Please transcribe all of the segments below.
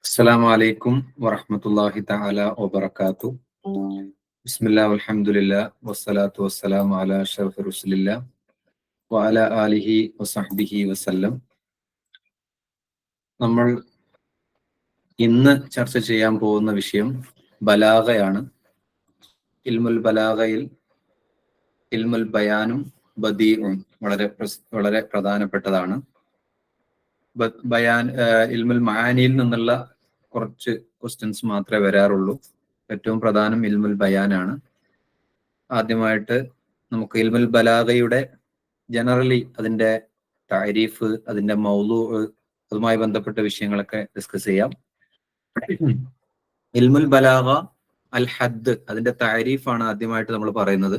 അസ്സലാമു അലൈക്കും വറഹ്മത്തുള്ളാഹി തആല വബറകാതുഹു. ബിസ്മില്ലാഹി വൽഹംദുലില്ലാഹി വസ്സലാത്തു വസ്സലാമു അലാ അഷ്റഫി റസൂലില്ലാഹി വഅലാ ആലിഹി വസഹ്ബിഹി വസല്ലം. നമ്മൾ ഇന്ന് ചർച്ച ചെയ്യാൻ പോകുന്ന വിഷയം ബലാഗയാണ്. ഇൽമുൽ ബലാഗയിൽ ഇൽമുൽ ബയാനും ബദീഉം വളരെ പ്രധാനപ്പെട്ടതാണ്. ഇൽമുൽ മആനിയിൽ നിന്നുള്ള കുറച്ച് ക്വസ്റ്റ്യൻസ് മാത്രമേ വരാറുള്ളൂ. ഏറ്റവും പ്രധാനം ഇൽമുൽ ബയാനാണ്. ആദ്യമായിട്ട് നമുക്ക് ഇൽമുൽ ബലാഗയുടെ ജനറലി അതിന്റെ താരീഫ്, അതിന്റെ മൗലൂ, അതുമായി ബന്ധപ്പെട്ട വിഷയങ്ങളൊക്കെ ഡിസ്കസ് ചെയ്യാം. ഇൽമുൽ ബലാഗ അൽ ഹദ്, അതിന്റെ താരീഫാണ് ആദ്യമായിട്ട് നമ്മൾ പറയുന്നത്.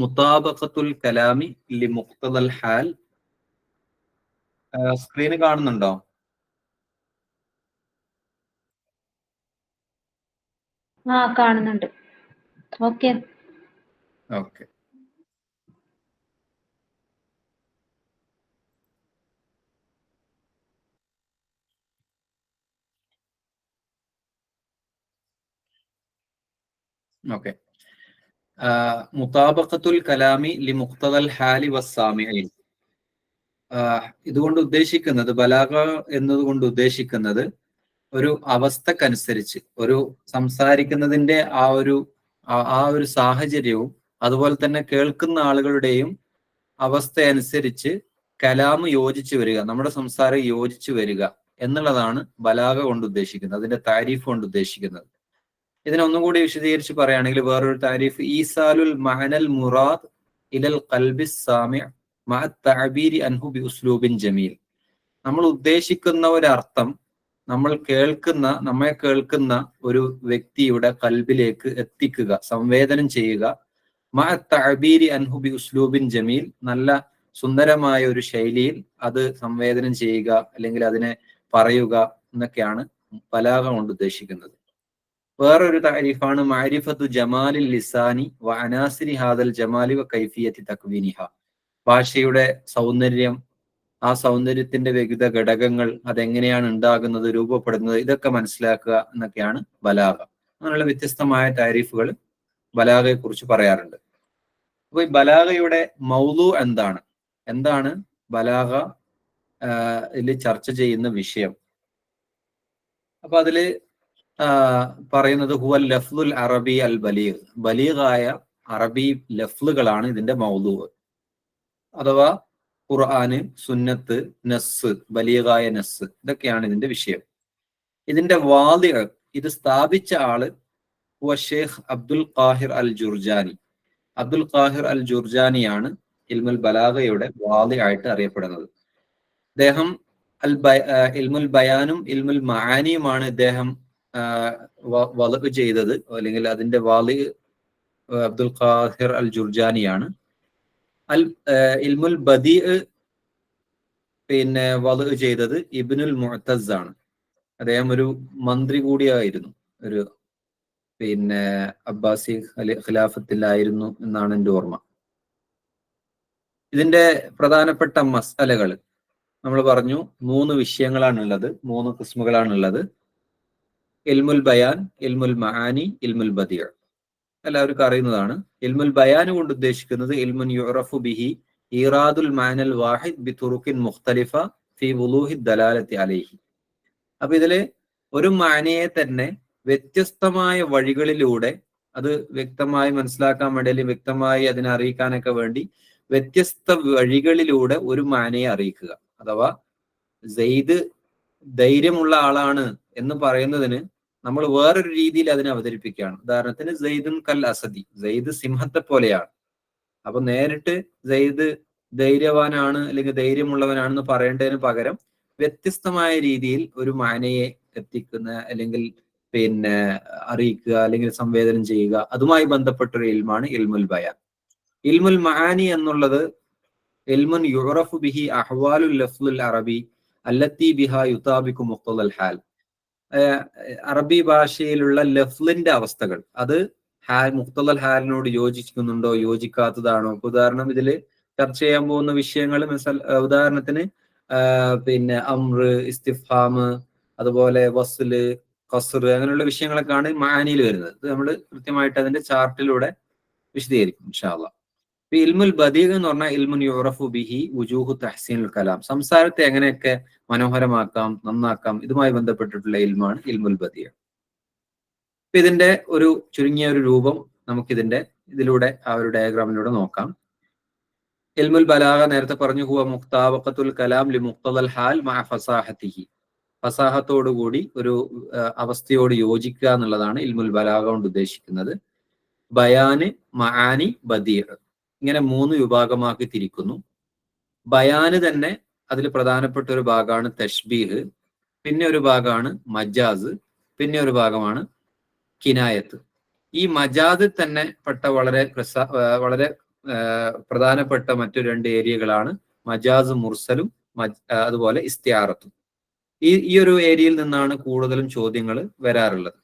മുതാബഖത്തുൽ കലാമി ലി മുഖ്തദൽ ഹാൽ. സ്ക്രീന് കാണുന്നുണ്ടോ? കാണുന്നുണ്ട്. ഓക്കെ. മുതാബഖത്തുൽ കലാമി ലി മുഖ്തദൽ ഹാലി വസ്സാമിഈൻ. ഇതുകൊണ്ട് ഉദ്ദേശിക്കുന്നത്, ബലാഗ എന്നതുകൊണ്ട് ഉദ്ദേശിക്കുന്നത് ഒരു അവസ്ഥക്കനുസരിച്ച്, ഒരു സംസാരിക്കുന്നതിന്റെ ആ ഒരു സാഹചര്യവും അതുപോലെ തന്നെ കേൾക്കുന്ന ആളുകളുടെയും അവസ്ഥയനുസരിച്ച് കലാമ് യോജിച്ചു വരിക, നമ്മുടെ സംസാരം യോജിച്ചു വരിക എന്നുള്ളതാണ് ബലാഗ കൊണ്ട് ഉദ്ദേശിക്കുന്നത്, അതിന്റെ താരീഫ് കൊണ്ട് ഉദ്ദേശിക്കുന്നത്. ഇതിനൊന്നും കൂടി വിശദീകരിച്ച് പറയുകയാണെങ്കിൽ വേറൊരു താരീഫ്, ഈസാലുൽ മഅനൽ മുറാദ് ഇലൽ ഖൽബിസ് സാമിഅ മഅ തഅബീരി അൻഹു ബി ഉസ്ലൂബിൻ ജമീൽ. നമ്മൾ ഉദ്ദേശിക്കുന്ന ഒരർത്ഥം നമ്മെ കേൾക്കുന്ന ഒരു വ്യക്തിയുടെ കൽബിലേക്ക് എത്തിക്കുക, സംവേദനം ചെയ്യുക. മഅ തഅബീരി അൻഹു ബി ഉസ്ലൂബിൻ ജമീൽ, നല്ല സുന്ദരമായ ഒരു ശൈലിയിൽ അത് സംവേദനം ചെയ്യുക, അല്ലെങ്കിൽ അതിനെ പറയുക എന്നൊക്കെയാണ് ബലാഗ കൊണ്ട് ഉദ്ദേശിക്കുന്നത്. വേറൊരു താരീഫാണ് മഅരിഫത്തു ജമാലിൽ ലിസാനി വ അനാസിരി ഹാദൽ ജമാലി വ കൈഫിയത്തി തക്വീനിഹ. ഭാഷയുടെ സൗന്ദര്യം, ആ സൗന്ദര്യത്തിന്റെ വിവിധ ഘടകങ്ങൾ, അതെങ്ങനെയാണ് ഉണ്ടാകുന്നത്, രൂപപ്പെടുന്നത്, ഇതൊക്കെ മനസ്സിലാക്കുക എന്നൊക്കെയാണ് ബലാഗ. അങ്ങനെയുള്ള വ്യത്യസ്തമായ താരീഫുകൾ ബലാഗയെ കുറിച്ച് പറയാറുണ്ട്. അപ്പൊ ഈ ബലാഗയുടെ മൗലൂ എന്താണ് ബലാഗ ഇതിൽ ചർച്ച ചെയ്യുന്ന വിഷയം? അപ്പൊ അതില് പറയുന്നത് ഹുവൽ ലഫ്ലുൽ അറബി അൽ ബലീഗ്, ബലീഗായ അറബി ലഫ്ലുകളാണ് ഇതിന്റെ മൗലൂ. അഥവാ ഖുർആന്, സുന്നത്ത്, നസ്, ബലീഗായ നസ്, ഇതൊക്കെയാണ് ഇതിന്റെ വിഷയം. ഇതിന്റെ വാദി, ഇത് സ്ഥാപിച്ച ആള് ഷെയ്ഖ് അബ്ദുൽ ഖാഹിർ അൽ ജുർജാനി. അബ്ദുൽ ഖാഹിർ അൽ ജുർജാനിയാണ് ഇൽമുൽ ബലാഗയുടെ വാദി ആയിട്ട് അറിയപ്പെടുന്നത്. അദ്ദേഹം ഇൽമുൽ ബയാനും ഇൽമുൽ മആനിയുമാണ് ഇദ്ദേഹം വലഗ് ചെയ്തത്, അല്ലെങ്കിൽ അതിന്റെ വാലി അബ്ദുൽ ഖാഹിർ അൽ ജുർജാനിയാണ്. ഇൽമുൽ ബദീ വലഗ് ചെയ്തത് ഇബ്നുൽ മുഅ്തസ് ആണ്. അദ്ദേഹം ഒരു മന്ത്രി കൂടിയായിരുന്നു, ഒരു അബ്ബാസി ഖിലാഫത്തിലായിരുന്നു എന്നാണ് എൻ്റെ ഓർമ്മ. ഇതിന്റെ പ്രധാനപ്പെട്ട മസ്അലകൾ നമ്മൾ പറഞ്ഞു, 3 വിഷയങ്ങളാണുള്ളത്, 3 ഖിസ്മുകളാണുള്ളത്. ഇൽമുൽ ബയാൻ, ഇൽമുൽ മആനി, ഇൽമുൽ ബദീ. എല്ലാവർക്കും അറിയുന്നതാണ്. ഇൽമുൽ ബയാൻ കൊണ്ട് ഉദ്ദേശിക്കുന്നത് ഇൽമുൻ യുറഫു ബിഹി ഈറാദുൽ മഅനൽ വാഹിദ് ബിതുറുഖിൻ മുഖ്തലിഫ ഫീ വുളൂഹി ദലാലത്തി അലൈഹി. അപ്പൊ ഇതില് ഒരു മഅനയെ തന്നെ വ്യത്യസ്തമായ വഴികളിലൂടെ അത് വ്യക്തമായി മനസ്സിലാക്കാൻ വേണ്ടി, അല്ലെങ്കിൽ വ്യക്തമായി അതിനെ അറിയിക്കാനൊക്കെ വേണ്ടി വ്യത്യസ്ത വഴികളിലൂടെ ഒരു മഅനയെ അറിയിക്കുക. അഥവാ സെയ്ദ് ധൈര്യമുള്ള ആളാണ് എന്ന് പറയുന്നതിന് നമ്മൾ വേറൊരു രീതിയിൽ അതിനെ അവതരിപ്പിക്കുകയാണ്. ഉദാഹരണത്തിന് സെയ്ദുൻ കൽ അസദി, സെയ്ദ് സിംഹത്തെ പോലെയാണ്. അപ്പൊ നേരിട്ട് സെയ്ദ് ധൈര്യവാനാണ് അല്ലെങ്കിൽ ധൈര്യമുള്ളവനാണെന്ന് പറയേണ്ടതിന് പകരം വ്യത്യസ്തമായ രീതിയിൽ ഒരു മാനയെ എത്തിക്കുന്ന, അല്ലെങ്കിൽ അറിയിക്കുക, അല്ലെങ്കിൽ സംവേദനം ചെയ്യുക, അതുമായി ബന്ധപ്പെട്ടൊരു ഇൽമാണ് ഇൽമുൽ ബയാൻ. ഇൽമുൽ മആനി എന്നുള്ളത് ഇൽമുൻ യുറഫു ബിഹി അഹ്വാലുൽ ലഫ്ലുൽ അറബി അല്ലത്തി ബിഹാ യുതാബികു മുഖ്തദൽ ഹാൽ. അറബി ഭാഷയിലുള്ള ലഫ്ലിന്റെ അവസ്ഥകൾ അത് മുഖ്തലൽ ഹാലിനോട് യോജിക്കുന്നുണ്ടോ, യോജിക്കാത്തതാണോ? ഉദാഹരണം ഇതിൽ ചർച്ച ചെയ്യാൻ പോകുന്ന വിഷയങ്ങൾ ഉദാഹരണത്തിന് പിന്നെ അംർ, ഇസ്തിഫാം, അതുപോലെ വസ്ല്, ഖസ്ർ, അങ്ങനെയുള്ള വിഷയങ്ങളൊക്കെയാണ് മാനിയിൽ വരുന്നത്. ഇത് നമ്മൾ കൃത്യമായിട്ട് അതിന്റെ ചാർട്ടിലൂടെ വിശദീകരിക്കും ഇൻഷാ അല്ലാഹ്. ഇൽമുൽ ബദീഖ് എന്ന് പറഞ്ഞാൽ ഇൽമുൻ യുറഫു ബിഹി വുജൂഹു തഹ്സീനുൽ കലാം, സംസാരത്തെ എങ്ങനെയൊക്കെ മനോഹരമാക്കാം, നന്നാക്കാം, ഇതുമായി ബന്ധപ്പെട്ടിട്ടുള്ള ഇൽമാണ് ഇൽമുൽ ബദീഖ്. ഇതിന്റെ ഒരു ചുരുങ്ങിയ ഒരു രൂപം നമുക്കിതിന്റെ ഇതിലൂടെ ആ ഒരു ഡയഗ്രാമിലൂടെ നോക്കാം. ഇൽമുൽ ബലാഗ നേരത്തെ പറഞ്ഞു, ഹുവ മുഖ്താബഖത്തുൽ കലാം ലി മുഖ്തദൽ ഹാൽ മഅ ഫസാഹതിഹി, ഫസാഹത്തോടുകൂടി ഒരു അവസ്ഥയോട് യോജിക്കുക എന്നുള്ളതാണ് ഇൽമുൽ ബലാഗ കൊണ്ട് ഉദ്ദേശിക്കുന്നത്. ബയാന്, മആനി, ബദീഅ്, ഇങ്ങനെ 3 വിഭാഗമാക്കി തിരിക്കുന്നു. ബയാന് തന്നെ അതിൽ പ്രധാനപ്പെട്ട ഒരു ഭാഗമാണ് തഷ്ബീഹ്, പിന്നെ ഒരു ഭാഗമാണ് മജാസ്, പിന്നെ ഒരു ഭാഗമാണ് കിനായത്ത്. ഈ മജാസ് തന്നെ പെട്ട വളരെ പ്രധാനപ്പെട്ട മറ്റു 2 ഏരിയകളാണ് മജാസ് മുർസലും അതുപോലെ ഇസ്തിയാറത്തും. ഈ ഒരു ഏരിയയിൽ നിന്നാണ് കൂടുതലും ചോദ്യങ്ങൾ വരാറുള്ളത്,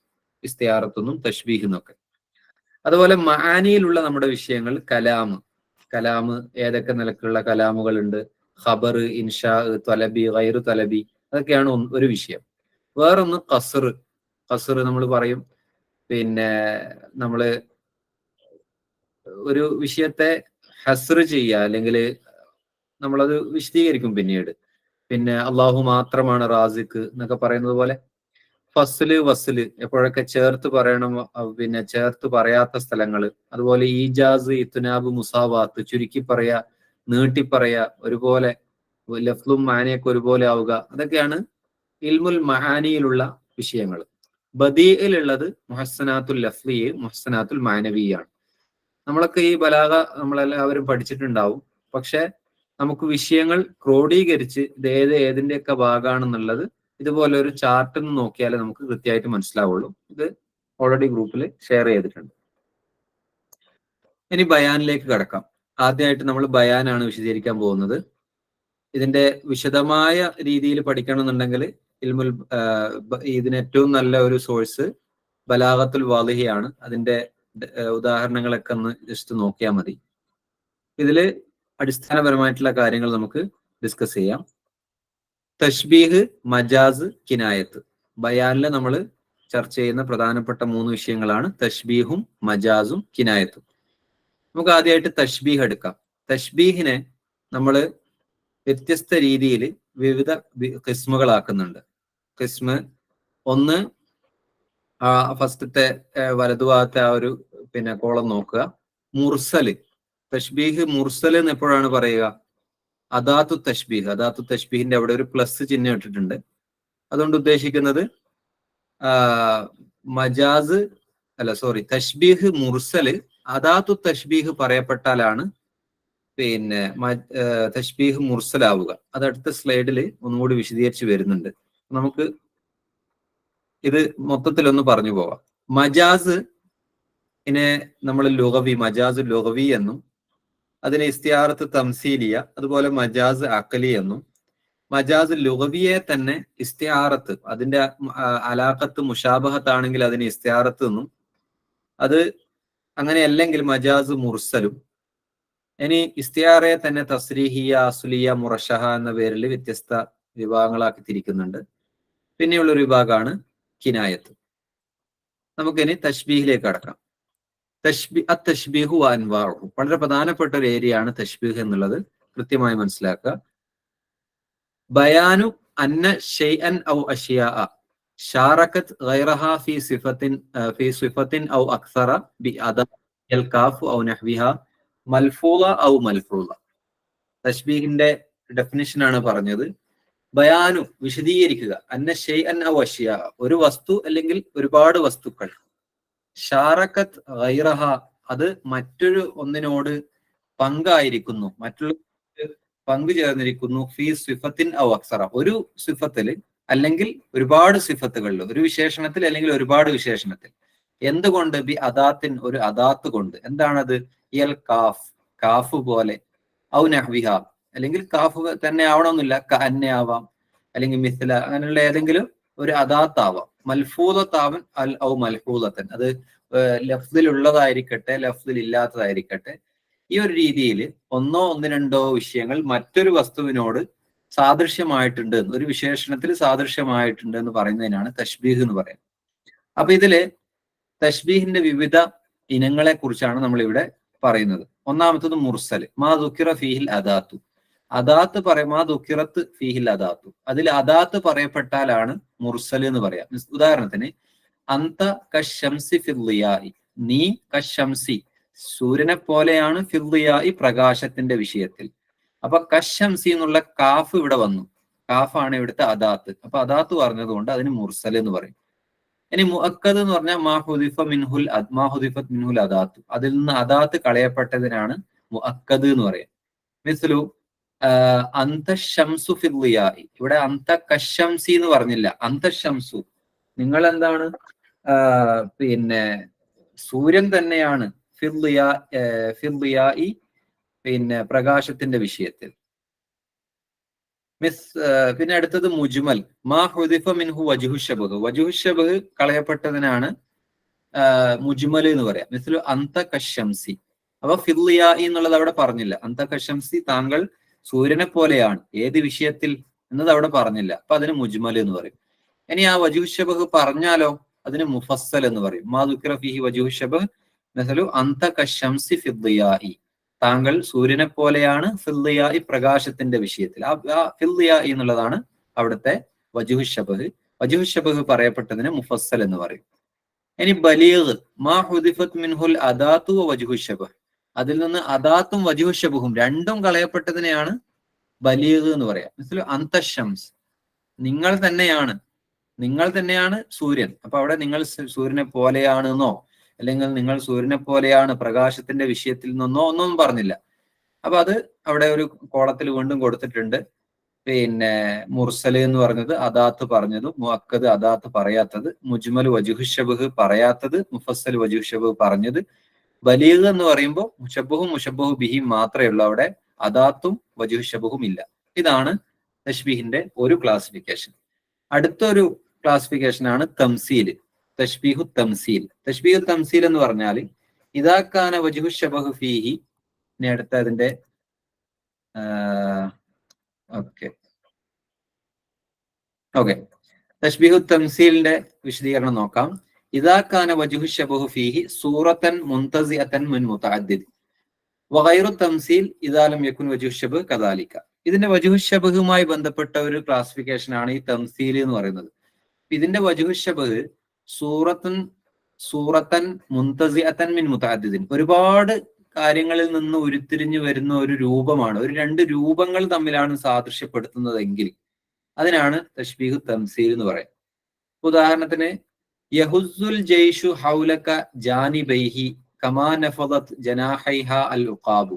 ഇസ്തിയാറത്തുനിന്നും തഷ്ബീഹിന്നൊക്കെ. അതുപോലെ മആനിയിലുള്ള നമ്മുടെ വിഷയങ്ങൾ കലാമ് ഏതൊക്കെ നിലക്കുള്ള കലാമുകളുണ്ട്, ഖബർ, ഇൻഷാ, തലബി, ഗൈറു തലബി, അതൊക്കെയാണ് ഒരു വിഷയം. വേറൊന്ന് ഖസ്ർ നമ്മൾ പറയും. പിന്നെ നമ്മള് ഒരു വിഷയത്തെ ഹസ്ർ ചെയ്യുക, അല്ലെങ്കിൽ നമ്മളത് വിശദീകരിക്കും പിന്നീട്. പിന്നെ അള്ളാഹു മാത്രമാണ് റാസിഖ് എന്നൊക്കെ പറയുന്നത് പോലെ ഫസ്ല്, വസ്ല് എപ്പോഴൊക്കെ ചേർത്ത് പറയണം, പിന്നെ ചേർത്ത് പറയാത്ത സ്ഥലങ്ങൾ, അതുപോലെ ഈജാസ്, ഇത്നാബ്, മുസാവാത്ത്, ചുരുക്കി പറയാ, നീട്ടി പറയാ, ഒരുപോലെ ലഫ്ലും മാനിയൊക്കെ ഒരുപോലെ ആവുക, അതൊക്കെയാണ് ഇൽമുൽ മഹാനിയിലുള്ള വിഷയങ്ങൾ. ബദീഇലുള്ളത് മുഹസ്സനാത്തുൽ ലഫ്ലിയ്, മുഹസ്സനാത്തുൽ മാനവിയാണ്. നമ്മളൊക്കെ ഈ ബലാഗ നമ്മളെല്ലാവരും പഠിച്ചിട്ടുണ്ടാവും. പക്ഷെ നമുക്ക് വിഷയങ്ങൾ ക്രോഡീകരിച്ച് ഇത് ഏതിന്റെയൊക്കെ ഭാഗമാണെന്നുള്ളത് ഇതുപോലെ ഒരു ചാർട്ട് നോക്കിയാലേ നമുക്ക് കൃത്യമായിട്ട് മനസ്സിലാവുള്ളൂ. ഇത് ഓൾറെഡി ഗ്രൂപ്പിൽ ഷെയർ ചെയ്തിട്ടുണ്ട്. ഇനി ബയാനിലേക്ക് കടക്കാം. ആദ്യമായിട്ട് നമ്മൾ ബയാനാണ് വിശദീകരിക്കാൻ പോകുന്നത്. ഇതിന്റെ വിശദമായ രീതിയിൽ പഠിക്കണമെന്നുണ്ടെങ്കിൽ ഇതിന് ഏറ്റവും നല്ല ഒരു സോഴ്സ് ബലാഗത്തുൽ വാളിഹിയാണ്. അതിന്റെ ഉദാഹരണങ്ങളൊക്കെ ഒന്ന് ജസ്റ്റ് നോക്കിയാൽ മതി. ഇതില് അടിസ്ഥാനപരമായിട്ടുള്ള കാര്യങ്ങൾ നമുക്ക് ഡിസ്കസ് ചെയ്യാം. തഷ്ബീഹ്, മജാസ്, കിനായത്ത്. ബയാനില് നമ്മൾ ചർച്ച ചെയ്യുന്ന പ്രധാനപ്പെട്ട 3 വിഷയങ്ങളാണ് തഷ്ബീഹും മജാസും കിനായത്തും. നമുക്ക് ആദ്യമായിട്ട് തഷ്ബീഹ് എടുക്കാം. തഷ്ബീഹിനെ നമ്മൾ വ്യത്യസ്ത രീതിയിൽ വിവിധ ഖിസ്മുകളാക്കുന്നുണ്ട്. ഖിസ്മ് ഒന്ന്, ഫസ്റ്റത്തെ വലതുഭാഗത്തെ ആ ഒരു പിന്നെ കോളം നോക്കുക. മുർസല്, തഷ്ബീഹ് മുർസൽ എന്ന് എപ്പോഴാണ് പറയുക? അദാത്തു തഷ്ബീഹിന്റെ അവിടെ ഒരു പ്ലസ് ചിഹ്നം ഇട്ടിട്ടുണ്ട്. അതുകൊണ്ട് ഉദ്ദേശിക്കുന്നത് തഷ്ബീഹ് മുർസല് അദാത്തു തഷ്ബീഹ് പറയപ്പെട്ടാലാണ് പിന്നെ തഷ്ബീഹ് മുർസലാവുക. അത് അടുത്ത സ്ലൈഡിൽ ഒന്നുകൂടി വിശദീകരിച്ച് വരുന്നുണ്ട്. നമുക്ക് ഇത് മൊത്തത്തിലൊന്ന് പറഞ്ഞു പോവാം. മജാസ് ഇനെ നമ്മൾ മജാസ് ലുഗവി എന്നും, അതിന് ഇസ്തിയാറത്ത് തംസീലിയ, അതുപോലെ മജാസ് അഖലി എന്നും, മജാസ് ലുഗവിയെ തന്നെ ഇസ്തിയാറത്ത്, അതിന്റെ അലാഖത്ത് മുഷാബഹത്ത് ആണെങ്കിൽ അതിന് ഇസ്തിയാറത്ത് എന്നും, അത് അങ്ങനെയല്ലെങ്കിൽ മജാസ് മുർസലും. ഇനി ഇസ്തിയാറയെ തന്നെ തസ്രീഹിയ, അസുലിയ, മുറഷഹ എന്ന പേരിൽ വ്യത്യസ്ത വിഭാഗങ്ങളാക്കി തിരിക്കുന്നുണ്ട്. പിന്നെയുള്ളൊരു വിഭാഗമാണ് കിനായത്ത്. നമുക്കിനി തഷ്ബീഹിലേക്ക് കടക്കാം. തഷ്ബീഹു വ അൻവാഉഹു, വളരെ പ്രധാനപ്പെട്ട ഒരു ഏരിയയാണ് തഷ്ബീഹ് എന്നുള്ളത് കൃത്യമായി മനസ്സിലാക്കുക. ബയാനു അന്ന ഷൈഅൻ ഔ അഷ്യാഅ ഷാറകത് ഗൈറഹ ഫീ സിഫത്തിൻ ഔ അക്സറ ബി അദാൽ കാഫ് ഔ നഹ്വിഹ മൽഫൂള ഔ മൽഫൂള. തഷ്ബീഹിന്റെ ഡെഫിനിഷൻ ആണ് പറഞ്ഞത്. ബയാനു വിശദീകരിക്കുക, അന്ന ഷൈഅൻ ഔ അഷ്യാഅ ഒരു വസ്തു അല്ലെങ്കിൽ ഒരുപാട് വസ്തുക്കൾ, ഷാറക്കത്ത് ഗൈറഹ അത് മറ്റൊരു ഒന്നിനോട് പങ്കായിരിക്കുന്നു, മറ്റുള്ള പങ്കു ചേർന്നിരിക്കുന്നു, ഫീ സിഫത്തിൻ ഔ അക്സറ ഒരു സിഫത്തില് അല്ലെങ്കിൽ ഒരുപാട് സിഫത്തുകളിൽ, ഒരു വിശേഷണത്തിൽ അല്ലെങ്കിൽ ഒരുപാട് വിശേഷണത്തിൽ. എന്തുകൊണ്ട്? ബി അദാത്തിൻ ഒരു അദാത്ത് കൊണ്ട്. എന്താണത്? യൽ കാഫ് കാഫ് പോലെ, ഔ നഹ്വിഹ അല്ലെങ്കിൽ കാഫ് തന്നെ ആവണമെന്നില്ല, കഅന്നെ ആവാം, അല്ലെങ്കിൽ മിസ്ല, അങ്ങനെയുള്ള ഏതെങ്കിലും ഒരു അദാത്ത് ആവാം. മൽഫൂദത്താവൻ അൽ ഔ മൽഫൂദത്തൻ, അത് ലഫ്ദിലുള്ളതായിരിക്കട്ടെ ലഫ്ദിൽ ഇല്ലാത്തതായിരിക്കട്ടെ, ഈ ഒരു രീതിയിൽ ഒന്നോ ഒന്ന് രണ്ടോ വിഷയങ്ങൾ മറ്റൊരു വസ്തുവിനോട് സാദൃശ്യമായിട്ടുണ്ട്, ഒരു വിശേഷണത്തിൽ സാദൃശ്യമായിട്ടുണ്ട് എന്ന് പറയുന്നതിനാണ് തശ്ബീഹ് എന്ന് പറയുന്നത്. അപ്പൊ ഇതില് തശ്ബീഹിന്റെ വിവിധ ഇനങ്ങളെ കുറിച്ചാണ് നമ്മൾ ഇവിടെ പറയുന്നത്. ഒന്നാമത്തത് മുർസൽ, മാ ദുക്കിറ ഫീഹിൽ അദാത്തു, അദാത്ത് മാ ദുക്കിറത്ത് ഫീഹിൽ അദാത്തു, അതിൽ അദാത്ത് പറയപ്പെട്ടാലാണ് മുർസൽ എന്ന് പറയാം. ഉദാഹരണത്തിന് അന്ത കശംസി ഫിദ്ദിയായി, നീ കശംസി സൂര്യനെ പോലെയാണ്, ഫിദ്ദിയായി പ്രകാശത്തിന്റെ വിഷയത്തിൽ. അപ്പൊ കശംസി എന്നുള്ള കാഫ് ഇവിടെ വന്നു, കാഫാണ് ഇവിടുത്തെ അദാത്ത്. അപ്പൊ അദാത്ത് പറഞ്ഞതുകൊണ്ട് അതിന് മുർസൽ എന്ന് പറയും. ഇനി മുഅക്കദ് എന്ന് പറഞ്ഞാൽ മാഹുദിഫത്ത് മിൻഹുൽ അദാത്ത്, അതിൽ നിന്ന് അദാത്ത് കളയപ്പെട്ടതിനാണ് മുഅക്കദ് എന്ന് പറയാം. മിസ്ലു അന്തശംസു ഫിദ്ദിയായി, ഇവിടെ അന്ത കശംസി എന്ന് പറഞ്ഞില്ല, അന്തശംസു നിങ്ങൾ എന്താണ് പിന്നെ സൂര്യൻ തന്നെയാണ്, ഫിദ്ദിയായി പിന്നെ പ്രകാശത്തിന്റെ വിഷയത്തിൽ. പിന്നെ അടുത്തത് മുജ്മൽ, മാ ഹുദിഫ മിൻഹു വജ്ഹു ശബഹ്, വജ്ഹു ശബഹ് കളയപ്പെട്ടതിനാണ് മുജ്മൽ എന്ന് പറയാം. മിസ്ലു അന്ത കശംസി, അപ്പൊ ഫിദ്ദിയായി എന്നുള്ളത് അവിടെ പറഞ്ഞില്ല. അന്ത കശംസി താങ്കൾ സൂര്യനെ പോലെയാണ്, ഏത് വിഷയത്തിൽ എന്നത് അവിടെ പറഞ്ഞില്ല, അപ്പൊ അതിന് മുജ്മൽ എന്ന് പറയും. ഇനി ആ വജ്ഹു ശബഹ് പറഞ്ഞാലോ അതിന് മുഫസ്സൽ എന്ന് പറയും. മാ ദുക്കിറ ഫീഹി വജ്ഹു ശബഹ് മിസ്ലു അന്ത കശംസി ഫിദ്ദിയായി, താങ്കൾ സൂര്യനെ പോലെയാണ് ഫിദ്ദിയായി പ്രകാശത്തിന്റെ വിഷയത്തിൽ. ആ ഫിദ്ദിയായി എന്നുള്ളതാണ് അവിടുത്തെ വജ്ഹു ശബഹ്. വജ്ഹു ശബഹ് പറയപ്പെട്ടതിന് മുഫസ്സൽ എന്ന് പറയും. ഇനി ബലീഗ്, മാ ഹുദിഫത്ത് മിൻഹുൽ അദാത്തു വ വജ്ഹു ശബഹ്, അതിൽ നിന്ന് അദാത്തും വജ്ഹു ശബഹും രണ്ടും കളയപ്പെട്ടതിനെയാണ് ബലീഗ് എന്ന് പറയാം. മിസ്ലു അന്തശംസ്, നിങ്ങൾ തന്നെയാണ് സൂര്യൻ. അപ്പൊ അവിടെ നിങ്ങൾ സൂര്യനെ പോലെയാണെന്നോ അല്ലെങ്കിൽ നിങ്ങൾ സൂര്യനെ പോലെയാണ് പ്രകാശത്തിന്റെ വിഷയത്തിൽ നിന്നോ ഒന്നും പറഞ്ഞില്ല. അപ്പൊ അത് അവിടെ ഒരു കോളത്തിൽ വീണ്ടും കൊടുത്തിട്ടുണ്ട്. പിന്നെ മുർസല് എന്ന് പറഞ്ഞത് അദാത്ത് പറഞ്ഞതും, മുഅക്കദ് അദാത്ത് പറയാത്തത്, മുജ്മൽ വജ്ഹു ശബഹ് പറയാത്തത്, മുഫസ്സൽ വജ്ഹു ശബഹ് പറഞ്ഞത്. ബലീഗ് എന്ന് പറയുമ്പോൾ മുശബ്ബഹു ബിഹി മാത്രമേ ഉള്ളൂ, അവിടെ അദാത്തും വജ്ഹു ശബഹും ഇല്ല. ഇതാണ് തശ്ബീഹിന്റെ ഒരു ക്ലാസിഫിക്കേഷൻ. അടുത്തൊരു ക്ലാസിഫിക്കേഷൻ ആണ് തംസീല്, തശ്ബീഹു തംസീൽ. തശ്ബീഹു തംസീൽ എന്ന് പറഞ്ഞാൽ ഇദാ കാന വജ്ഹു ശബഹു ഫീഹി, ഇനി അടുത്ത അതിന്റെ ഓക്കെ തശ്ബീഹു തംസീലിന്റെ വിശദീകരണം നോക്കാം. ഇദാ കാന വജ്ഹു ശബഹു ഫീഹി സൂറത്തൻ മുൻതസിഅതൻ മിൻ മുതഅദ്ദിദ് വഗൈറു തംസീൽ ഇദാ ലം യകുൻ വജ്ഹു ശബഹ് കദാലിക. ഇതിന്റെ വജ്ഹു ശബഹുമായി ബന്ധപ്പെട്ട ഒരു ക്ലാസിഫിക്കേഷൻ ആണ് ഈ തംസീൽ എന്ന് പറയുന്നത്. ഇതിന്റെ വജ്ഹു ശബഹ് സൂറത്തൻ മുൻതസിഅതൻ മിൻ മുതഅദ്ദിദിൻ, ഒരുപാട് കാര്യങ്ങളിൽ നിന്ന് ഉരുത്തിരിഞ്ഞു വരുന്ന ഒരു രൂപമാണ്, ഒരു രണ്ട് രൂപങ്ങൾ തമ്മിലാണ് സാദൃശ്യപ്പെടുത്തുന്നതെങ്കിൽ അതിനാണ് തശ്ബീഹു തംസീൽ എന്ന് പറയുന്നത്. ഉദാഹരണത്തിന് യഹുസ്സുൽ ജയ്ഷു ഹൗലക ജാനിബൈഹി കമാ നഫദത് ജനാഹൈഹ അൽ ഉഖാബു.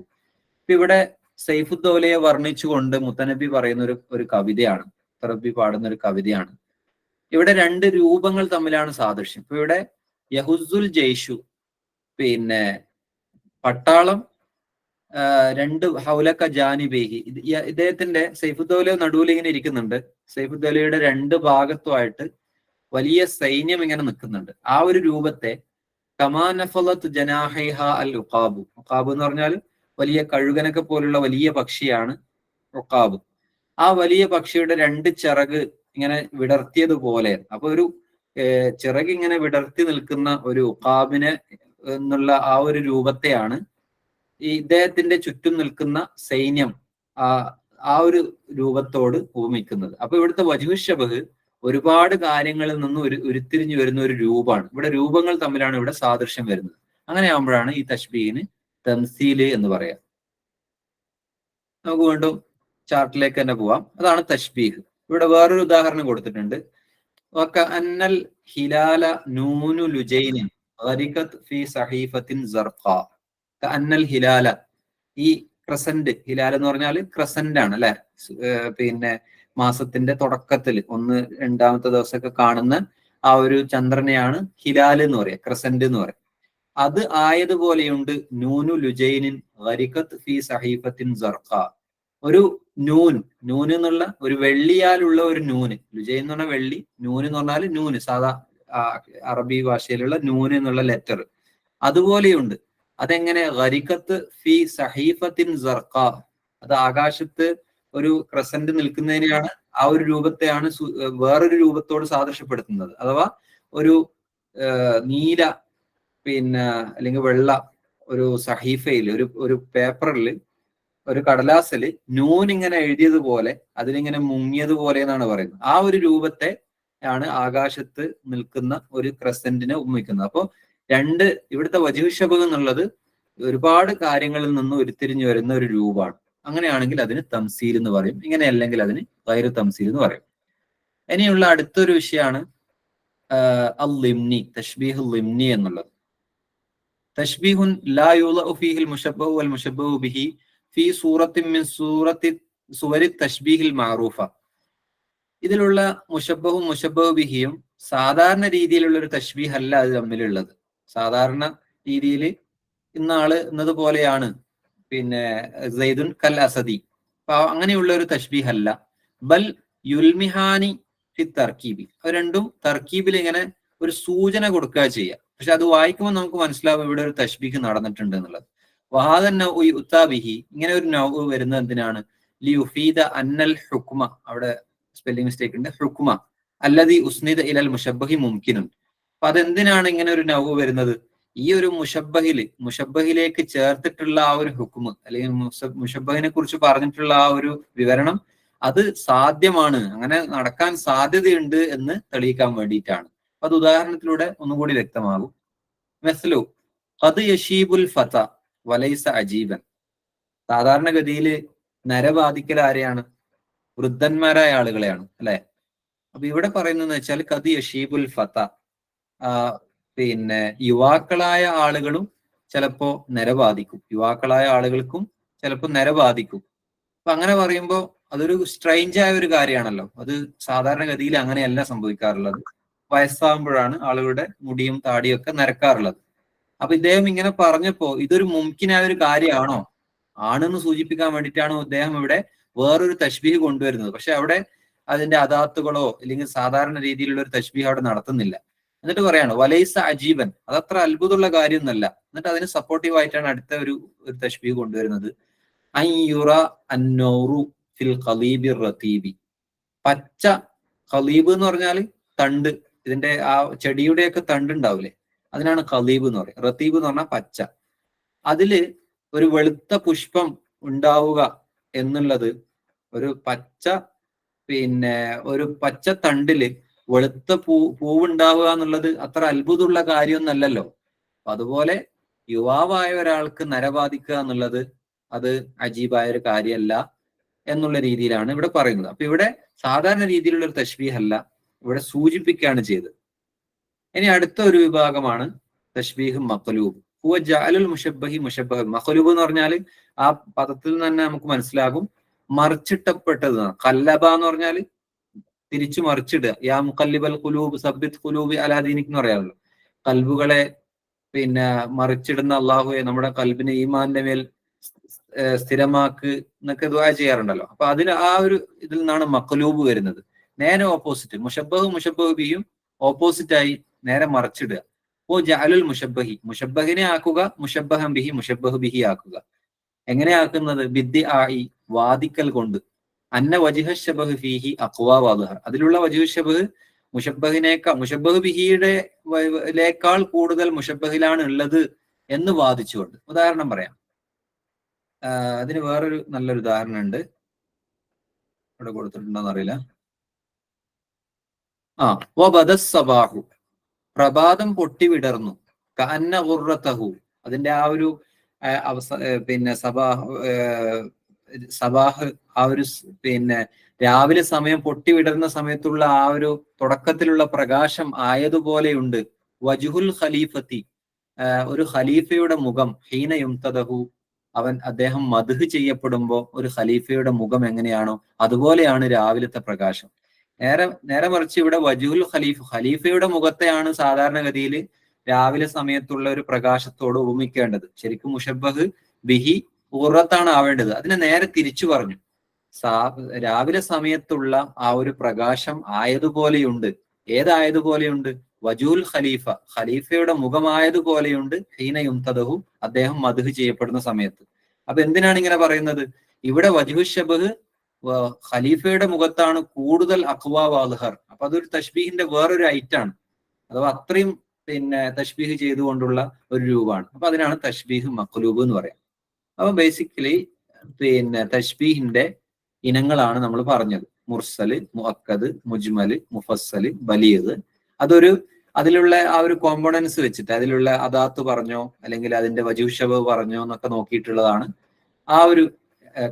ഇവിടെ സൈഫുദ്ദൗലയെ വർണ്ണിച്ചുകൊണ്ട് മുത്തനബി പറയുന്ന ഒരു കവിതയാണ്, മുത്തനബി പാടുന്ന ഒരു കവിതയാണ്. ഇവിടെ രണ്ട് രൂപങ്ങൾ തമ്മിലാണ് സാദൃശ്യം. ഇപ്പൊ ഇവിടെ യഹുസ്സുൽ ജയ്ഷു, പിന്നെ പട്ടാളം രണ്ട് ഹൗലക ജാനിബേഹി, ഇദ്ദേഹത്തിന്റെ സൈഫുദ്ദൗല നടുവിൽ ഇങ്ങനെ ഇരിക്കുന്നുണ്ട്, സൈഫുദ്ദൗലയുടെ രണ്ട് ഭാഗത്തുമായിട്ട് വലിയ സൈന്യം ഇങ്ങനെ നിൽക്കുന്നുണ്ട്. ആ ഒരു രൂപത്തെ കമാ നഫലത്ത് ജനാഹൈഹ അൽ ഉഖാബു, ഉഖാബ് എന്ന് പറഞ്ഞാൽ വലിയ കഴുകനൊക്കെ പോലുള്ള വലിയ പക്ഷിയാണ് ഉഖാബ്. ആ വലിയ പക്ഷിയുടെ രണ്ട് ചിറക് ഇങ്ങനെ വിടർത്തിയതുപോലെ, അപ്പൊ ഒരു ചിറക് ഇങ്ങനെ വിടർത്തി നിൽക്കുന്ന ഒരു ഉഖാബിനെ എന്നുള്ള ആ ഒരു രൂപത്തെയാണ് ഈ ഇദ്ദേഹത്തിന്റെ ചുറ്റും നിൽക്കുന്ന സൈന്യം ആ ഒരു രൂപത്തോട് ഉപമിക്കുന്നത്. അപ്പൊ ഇവിടുത്തെ വജ്ഹു ശബഹ് ഒരുപാട് കാര്യങ്ങളിൽ നിന്ന് ഉരുത്തിരിഞ്ഞു വരുന്ന ഒരു രൂപമാണ്. ഇവിടെ രൂപങ്ങൾ തമ്മിലാണ് ഇവിടെ സാദൃശ്യം വരുന്നത്. അങ്ങനെ ആകുമ്പോഴാണ് ഈ തശ്ബീഹിന് തംസീല് എന്ന് പറയാം. നമുക്ക് വീണ്ടും ചാർട്ടിലേക്ക് തന്നെ പോവാം. അതാണ് തശ്ബീഹ്. ഇവിടെ വേറൊരു ഉദാഹരണം കൊടുത്തിട്ടുണ്ട്. അന്നൽ ഹിലാല നൂനു ലുജൈനിൻ ഗരിഖത് ഫീ സഹീഫത്തിൻ സർഖാ. അന്നൽ ഹിലാല, ഈ ക്രസന്റ്, ഹിലാൽ എന്ന് പറഞ്ഞാൽ ക്രസന്റ് ആണ് അല്ലെ, പിന്നെ മാസത്തിന്റെ തുടക്കത്തിൽ ഒന്ന് രണ്ടാമത്തെ ദിവസമൊക്കെ കാണുന്ന ആ ഒരു ചന്ദ്രനെയാണ് ഹിലാൽ എന്ന് പറയാം, ക്രസന്റ് എന്ന് പറയാം. അത് ആയതുപോലെയുണ്ട് നൂനു ലുജൈനിൻ ഗരിഖത് ഫീ സഹീഫത്തിൻ സർഖാ. ഒരു നൂന് എന്നുള്ള ഒരു വെള്ളിയാലുള്ള ഒരു നൂന്, ലുജൈ എന്ന് പറഞ്ഞാൽ വെള്ളി, നൂന് എന്ന് പറഞ്ഞാൽ നൂന്, സാധാ അറബി ഭാഷയിലുള്ള നൂന് എന്നുള്ള ലെറ്റർ അതുപോലെയുണ്ട്. അതെങ്ങനെ? ഗരിക്കത്ത് ഫി സഹീഫത്തിൻ സർഖ, അത് ആകാശത്ത് ഒരു ക്രസന്റ് നിൽക്കുന്നതിനെയാണ്, ആ ഒരു രൂപത്തെയാണ് വേറൊരു രൂപത്തോട് സാദൃശ്യപ്പെടുത്തുന്നത്. അഥവാ ഒരു നീല അല്ലെങ്കിൽ വെള്ള ഒരു സഹീഫയിൽ, ഒരു പേപ്പറിൽ, ഒരു കടലാസില് നൂൻ ഇങ്ങനെ എഴുതിയതുപോലെ, അതിലിങ്ങനെ മുങ്ങിയതുപോലെ എന്നാണ് പറയുന്നത്. ആ ഒരു രൂപത്തെ ആണ് ആകാശത്ത് നിൽക്കുന്ന ഒരു ക്രസന്റിനെ ഉപമിക്കുന്നത്. അപ്പോ ഇവിടുത്തെ വജ്ഹു ശബഹ് എന്നുള്ളത് ഒരുപാട് കാര്യങ്ങളിൽ നിന്ന് ഉരുത്തിരിഞ്ഞു വരുന്ന ഒരു രൂപമാണ്. അങ്ങനെയാണെങ്കിൽ അതിന് തംസീൽ എന്ന് പറയും, ഇങ്ങനെ അല്ലെങ്കിൽ അതിന് ഗൈറു തംസീൽ എന്ന് പറയും. ഇനിയുള്ള അടുത്തൊരു വിഷയമാണ് അൽ-ളിംനി, തശ്ബീഹുൽ ളിംനി എന്നുള്ളത്. തശ്ബീഹുൻ ലാ യുളഉ ഫീഹിൽ മുശബ്ബഹു വൽ മുശബ്ബഹു ബിഹി ഫീ സൂറത്തിൻ മിൻ സുവരി തശ്ബീഹിൽ മഅറൂഫ. ഇതിലുള്ള മുശബ്ബഹും മുശബ്ബഹു ബിഹിയും സാധാരണ രീതിയിലുള്ള ഒരു തശ്ബീഹ് അല്ല അത് തമ്മിലുള്ളത്. സാധാരണ രീതിയിൽ എന്നതുപോലെയാണ് സൈദുൻ കൽ അസദി, അങ്ങനെയുള്ള ഒരു തശ്ബീഹ് അല്ല. ബൽ യുൽമിഹാനി ഫി തർക്കീബി, അത് രണ്ടും തർക്കീബിൽ ഇങ്ങനെ ഒരു സൂചന കൊടുക്കുക ചെയ്യുക. പക്ഷെ അത് വായിക്കുമ്പോൾ നമുക്ക് മനസ്സിലാവും ഇവിടെ ഒരു തശ്ബീഹ് നടന്നിട്ടുണ്ട് എന്നുള്ളത്. വഹാദൻ നൗഇ ഉത്താബിഹി, ഇങ്ങനെ ഒരു നൗ വരുന്നത് എന്തിനാണ്? ലിയുഫീദ അന്നൽ ഹുക്മ, അവിടെ സ്പെല്ലിംഗ് മിസ്റ്റേക്ക് ഉണ്ട്, ഹുക്മ അല്ലദി ഉസ്നിദ ഇലൽ മുശബ്ബഹി മുംകിനുൻ. അപ്പൊ അതെന്തിനാണ് ഇങ്ങനെ ഒരു നൗ വരുന്നത്? ഈ ഒരു മുശബ്ബഹിലേക്ക് ചേർത്തിട്ടുള്ള ആ ഒരു ഹുക്മ്, അല്ലെങ്കിൽ മുശബ്ബഹിനെ കുറിച്ച് പറഞ്ഞിട്ടുള്ള ആ ഒരു വിവരണം, അത് സാധ്യമാണ്, അങ്ങനെ നടക്കാൻ സാധ്യതയുണ്ട് എന്ന് തെളിയിക്കാൻ വേണ്ടിയിട്ടാണ്. അത് ഉദാഹരണത്തിലൂടെ ഒന്നുകൂടി വ്യക്തമാകും. മെസ്ലു ഖദ് യശീബുൽ ഫത വലൈസ അജീബൻ. സാധാരണഗതിയിൽ നരബാധിക്കൽ ആരെയാണ്? വൃദ്ധന്മാരായ ആളുകളെയാണ്, അല്ലെ? അപ്പൊ ഇവിടെ പറയുന്നതെന്ന് വെച്ചാൽ ഖദ് യശീബുൽ ഫത, യുവാക്കളായ ആളുകളും ചിലപ്പോ നരബാധിക്കും, യുവാക്കളായ ആളുകൾക്കും ചിലപ്പോൾ നരബാധിക്കും. അപ്പൊ അങ്ങനെ പറയുമ്പോൾ അതൊരു സ്ട്രെയിഞ്ച് ആയ ഒരു കാര്യമാണല്ലോ. അത് സാധാരണഗതിയിൽ അങ്ങനെയല്ല സംഭവിക്കാറുള്ളത്. വയസ്സാകുമ്പോഴാണ് ആളുകളുടെ മുടിയും താടിയും ഒക്കെ നരക്കാറുള്ളത്. അപ്പൊ ഇദ്ദേഹം ഇങ്ങനെ പറഞ്ഞപ്പോ ഇതൊരു മുംകിനായ ഒരു കാര്യമാണോ? ആണെന്ന് സൂചിപ്പിക്കാൻ വേണ്ടിയിട്ടാണ് ഇദ്ദേഹം ഇവിടെ വേറൊരു തശ്ബീഹ് കൊണ്ടുവരുന്നത്. പക്ഷെ അവിടെ അതിന്റെ അദാത്തുകളോ അല്ലെങ്കിൽ സാധാരണ രീതിയിലുള്ള ഒരു തശ്ബീഹ് അവിടെ നടത്തുന്നില്ല. എന്നിട്ട് പറയാണ് വലൈസ അജീബൻ, അതത്ര അത്ഭുതമുള്ള കാര്യമൊന്നുമല്ല. എന്നിട്ട് അതിന് സപ്പോർട്ടീവ് ആയിട്ടാണ് അടുത്ത ഒരു തശ്ബീഹ് കൊണ്ടുവരുന്നത്. അൻയുറ അന്നൗറു ഫിൽ ഖലീബി റതീബി. പച്ച ഖലീബ് എന്ന് പറഞ്ഞാൽ തണ്ട്, ഇതിന്റെ ആ ചെടിയുടെയൊക്കെ തണ്ട് ഉണ്ടാവില്ലേ, അതിനാണ് ഖലീബ് എന്ന് പറയുക. റതീബ് എന്ന് പറഞ്ഞാൽ പച്ച. അതില് ഒരു വെളുത്ത പുഷ്പം ഉണ്ടാവുക എന്നുള്ളത്, ഒരു പച്ച ഒരു പച്ച തണ്ടില് വെളുത്ത പൂവുണ്ടാവുക എന്നുള്ളത് അത്ര അത്ഭുതമുള്ള കാര്യമൊന്നല്ലല്ലോ. അതുപോലെ യുവാവായ ഒരാൾക്ക് നരബാധിക്കുക എന്നുള്ളത് അത് അജീബായ ഒരു കാര്യമല്ല എന്നുള്ള രീതിയിലാണ് ഇവിടെ പറയുന്നത്. അപ്പൊ ഇവിടെ സാധാരണ രീതിയിലുള്ള ഒരു തശ്ബീഹ് അല്ല, ഇവിടെ സൂചിപ്പിക്കുകയാണ് ചെയ്തത്. ഇനി അടുത്ത ഒരു വിഭാഗമാണ് തശ്ബീഹ് മഖ്ലൂബ്. ഹുവ ജഅലുൽ മുശബ്ബഹി മുശബ്ബഹൻ. മഖ്ലൂബ് എന്ന് പറഞ്ഞാൽ ആ പദത്തിൽ തന്നെ നമുക്ക് മനസ്സിലാകും മറിച്ചിട്ടപ്പെട്ടത്. ഖല്ലബ എന്ന് പറഞ്ഞാൽ തിരിച്ചു മറിച്ചിടുക. യാ മുഖല്ലിബൽ ഖുലൂബ് സബ്ബിത് ഖുലൂബി അലാ ദീനിക് എന്ന് പറയാറുള്ളൂ. കൽബുകളെ മറിച്ചിടുന്ന അള്ളാഹുവെ നമ്മുടെ കൽബിനെ ഈമാന്റെ മേൽ സ്ഥിരമാക്ക് എന്നൊക്കെ ദുആ ചെയ്യാറുണ്ടല്ലോ. അപ്പൊ അതിൽ ആ ഒരു ഇതിൽ നിന്നാണ് മഖ്ലൂബ് വരുന്നത്. നേരെ ഓപ്പോസിറ്റ്, മുശബ്ബഹു ബിഹിയും ഓപ്പോസിറ്റ് ആയി നേരെ മറിച്ചിടുക. ഓ ജഅലുൽ മുശബ്ബഹി, മുശബ്ബഹിനെ ആക്കുക, മുശബ്ബഹൻ ബിഹി, മുശബ്ബഹു ബിഹി ആക്കുക. എങ്ങനെ ആക്കുന്നത്? ബിദ്ദിആഇ, വാദിക്കൽ കൊണ്ട്. അന്ന വജ്ഹ ശബഹ് ഫീഹി അഖ്വാ വദ്ഹർ, അതിലുള്ള വജ്ഹു ശബഹ് മുശബ്ബഹു ബിഹിയുടെലേക്കാൾ കൂടുതൽ മുശബ്ബഹിലാണ് ഉള്ളത് എന്ന് വാദിച്ചുകൊണ്ട്. ഉദാഹരണം പറയാം. അതിന് വേറൊരു നല്ലൊരു ഉദാഹരണം ഉണ്ട്, ഇവിടെ കൊടുത്തിട്ടുണ്ടോന്ന് അറിയില്ല. വബദസ്സബാഹു, പ്രഭാതം പൊട്ടിവിടർന്നു. കഅന്ന ഗുർറതഹു, അതിന്റെ ആ ഒരു സബാഹ് ആ ഒരു രാവിലെ സമയം പൊട്ടിവിടർന്ന സമയത്തുള്ള ആ ഒരു തുടക്കത്തിലുള്ള പ്രകാശം ആയതുപോലെയുണ്ട്. വജ്ഹുൽ ഖലീഫത്തി, ഒരു ഖലീഫയുടെ മുഖം. ഹീന യുംതദഹു, അദ്ദേഹം മദ്ഹ് ചെയ്യപ്പെടുമ്പോൾ ഒരു ഖലീഫയുടെ മുഖം എങ്ങനെയാണോ അതുപോലെയാണ് രാവിലത്തെ പ്രകാശം. നേരെ മറിച്ച് ഇവിടെ വജ്ഹുൽ ഖലീഫയുടെ മുഖത്തെയാണ് സാധാരണഗതിയിൽ രാവിലെ സമയത്തുള്ള ഒരു പ്രകാശത്തോട് ഉപമിക്കേണ്ടത്. ശരിക്കും മുശബ്ബഹ് ബിഹി ഖുറത്താണ് ആവേണ്ടത്. അതിനെ നേരെ തിരിച്ചു പറഞ്ഞു. രാവിലെ സമയത്തുള്ള ആ ഒരു പ്രകാശം ആയതുപോലെയുണ്ട്. ഏതായതുപോലെയുണ്ട്? വജൂൽ ഖലീഫ, ഖലീഫയുടെ മുഖമായതുപോലെയുണ്ട്. ഹീന യുംതദഹു, അദ്ദേഹം മദ്ഹ് ചെയ്യപ്പെടുന്ന സമയത്ത്. അപ്പൊ എന്തിനാണ് ഇങ്ങനെ പറയുന്നത്? ഇവിടെ വജ്ഹു ശബഹ് ഖലീഫയുടെ മുഖത്താണ് കൂടുതൽ അഖ്വാ വാദ്ഹർ. അപ്പൊ അതൊരു തശ്ബീഹിന്റെ വേറൊരു ഐറ്റാണ്, അഥവാ അത്രയും തശ്ബീഹ് ചെയ്തുകൊണ്ടുള്ള ഒരു രൂപമാണ്. അപ്പൊ അതിനാണ് തശ്ബീഹ് മഖ്ലൂബ് എന്ന് പറയാം. അപ്പൊ ബേസിക്കലി തശ്ബീഹിന്റെ ഇനങ്ങളാണ് നമ്മൾ പറഞ്ഞത്. മുർസല്, മുഅക്കദ്, മുജ്മല്, മുഫസ്സല്, ബലീഗ്. അതിലുള്ള ആ ഒരു കോമ്പോണൻസ് വെച്ചിട്ട് അതിലുള്ള അദാത്ത് പറഞ്ഞോ അല്ലെങ്കിൽ അതിന്റെ വജൂഹ് ശബഹ് പറഞ്ഞോ എന്നൊക്കെ നോക്കിയിട്ടുള്ളതാണ് ആ ഒരു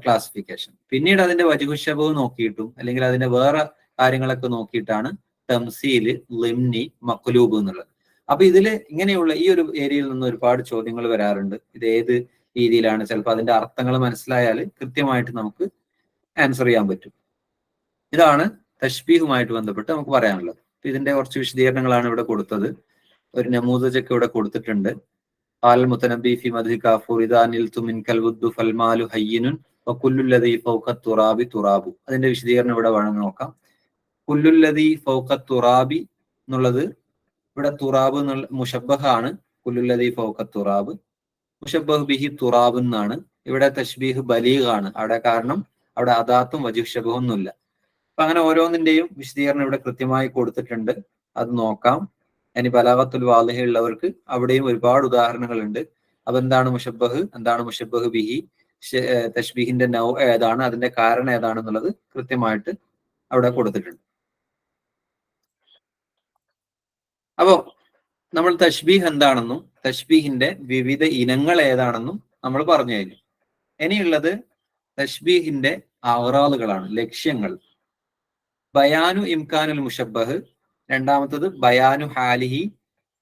ക്ലാസിഫിക്കേഷൻ. പിന്നീട് അതിന്റെ വജൂഹ് ശബഹ് നോക്കിയിട്ടും അല്ലെങ്കിൽ അതിന്റെ വേറെ കാര്യങ്ങളൊക്കെ നോക്കിയിട്ടാണ് തംസീല്, ളിംനി, മഖ്ലൂബ് എന്നുള്ളത്. അപ്പൊ ഇതില് ഇങ്ങനെയുള്ള ഈ ഒരു ഏരിയയിൽ നിന്ന് ഒരുപാട് ചോദ്യങ്ങൾ വരാറുണ്ട്. ഇത് ഏത് രീതിയിലാണ്? ചിലപ്പോൾ അതിന്റെ അർത്ഥങ്ങൾ മനസ്സിലായാൽ കൃത്യമായിട്ട് നമുക്ക് ആൻസർ ചെയ്യാൻ പറ്റും. ഇതാണ് തശ്ബീഹുമായിട്ട് ബന്ധപ്പെട്ട് നമുക്ക് പറയാനുള്ളത്. ഇതിന്റെ കുറച്ച് വിശദീകരണങ്ങളാണ് ഇവിടെ കൊടുത്തത്. ഒരു നമൂദജൊക്കെ ഇവിടെ കൊടുത്തിട്ടുണ്ട്. ഖാലൽ മുതനബ്ബി ഫി മദ്ഹി കാഫൂർ ഇദാ നിൽതു മിൻകൽ വുദ്ദു ഫൽമാലു ഹയ്യിനുൻ വകുല്ലുല്ലദീ ഫൗഖ തുറാബി തുറാബു. അതിന്റെ വിശദീകരണം ഇവിടെ വേണം നോക്കാം. കുല്ലുല്ലദീ ഫൗഖ തുറാബി എന്നുള്ളത് ഇവിടെ തുറാബ് എന്നുള്ള മുഷബ്ബഹാണ്. കുല്ലുല്ലദീ ഫൗഖ തുറാബ്, മുഷബ്ബഹ് ബിഹി തുറാബ് എന്നാണ്. ഇവിടെ തശ്ബീഹ് ബലീഗ് ആണ് അവിടെ, കാരണം അവിടെ അദാത്തും വജൂഹ് ശബഹും ഒന്നുമില്ല. അപ്പൊ അങ്ങനെ ഓരോന്നിന്റെയും വിശദീകരണം ഇവിടെ കൃത്യമായി കൊടുത്തിട്ടുണ്ട്. അത് നോക്കാം. ഇനി ബലാഗത്തുൽ വാളിഹ ഉള്ളവർക്ക് അവിടെയും ഒരുപാട് ഉദാഹരണങ്ങളുണ്ട്. അപ്പൊ എന്താണ് മുഷബ്ബഹ്, എന്താണ് മുഷബ്ബഹ് ബിഹി, തശ്ബീഹിന്റെ നൗ ഏതാണ്, അതിന്റെ കാരണം ഏതാണെന്നുള്ളത് കൃത്യമായിട്ട് അവിടെ കൊടുത്തിട്ടുണ്ട്. അപ്പോ നമ്മൾ തശ്ബീഹ് എന്താണെന്നും തശ്ബീഹിന്റെ വിവിധ ഇനങ്ങൾ ഏതാണെന്നും നമ്മൾ പറഞ്ഞു കഴിഞ്ഞു. ഇനിയുള്ളത് തശ്ബീഹിന്റെ അഗ്റാദുകളാണ്, ലക്ഷ്യങ്ങൾ. ബയാനു ഇംകാനുൽ മുഷബ്ബഹ്, രണ്ടാമത്തത് ബയാനു ഹാലിഹി,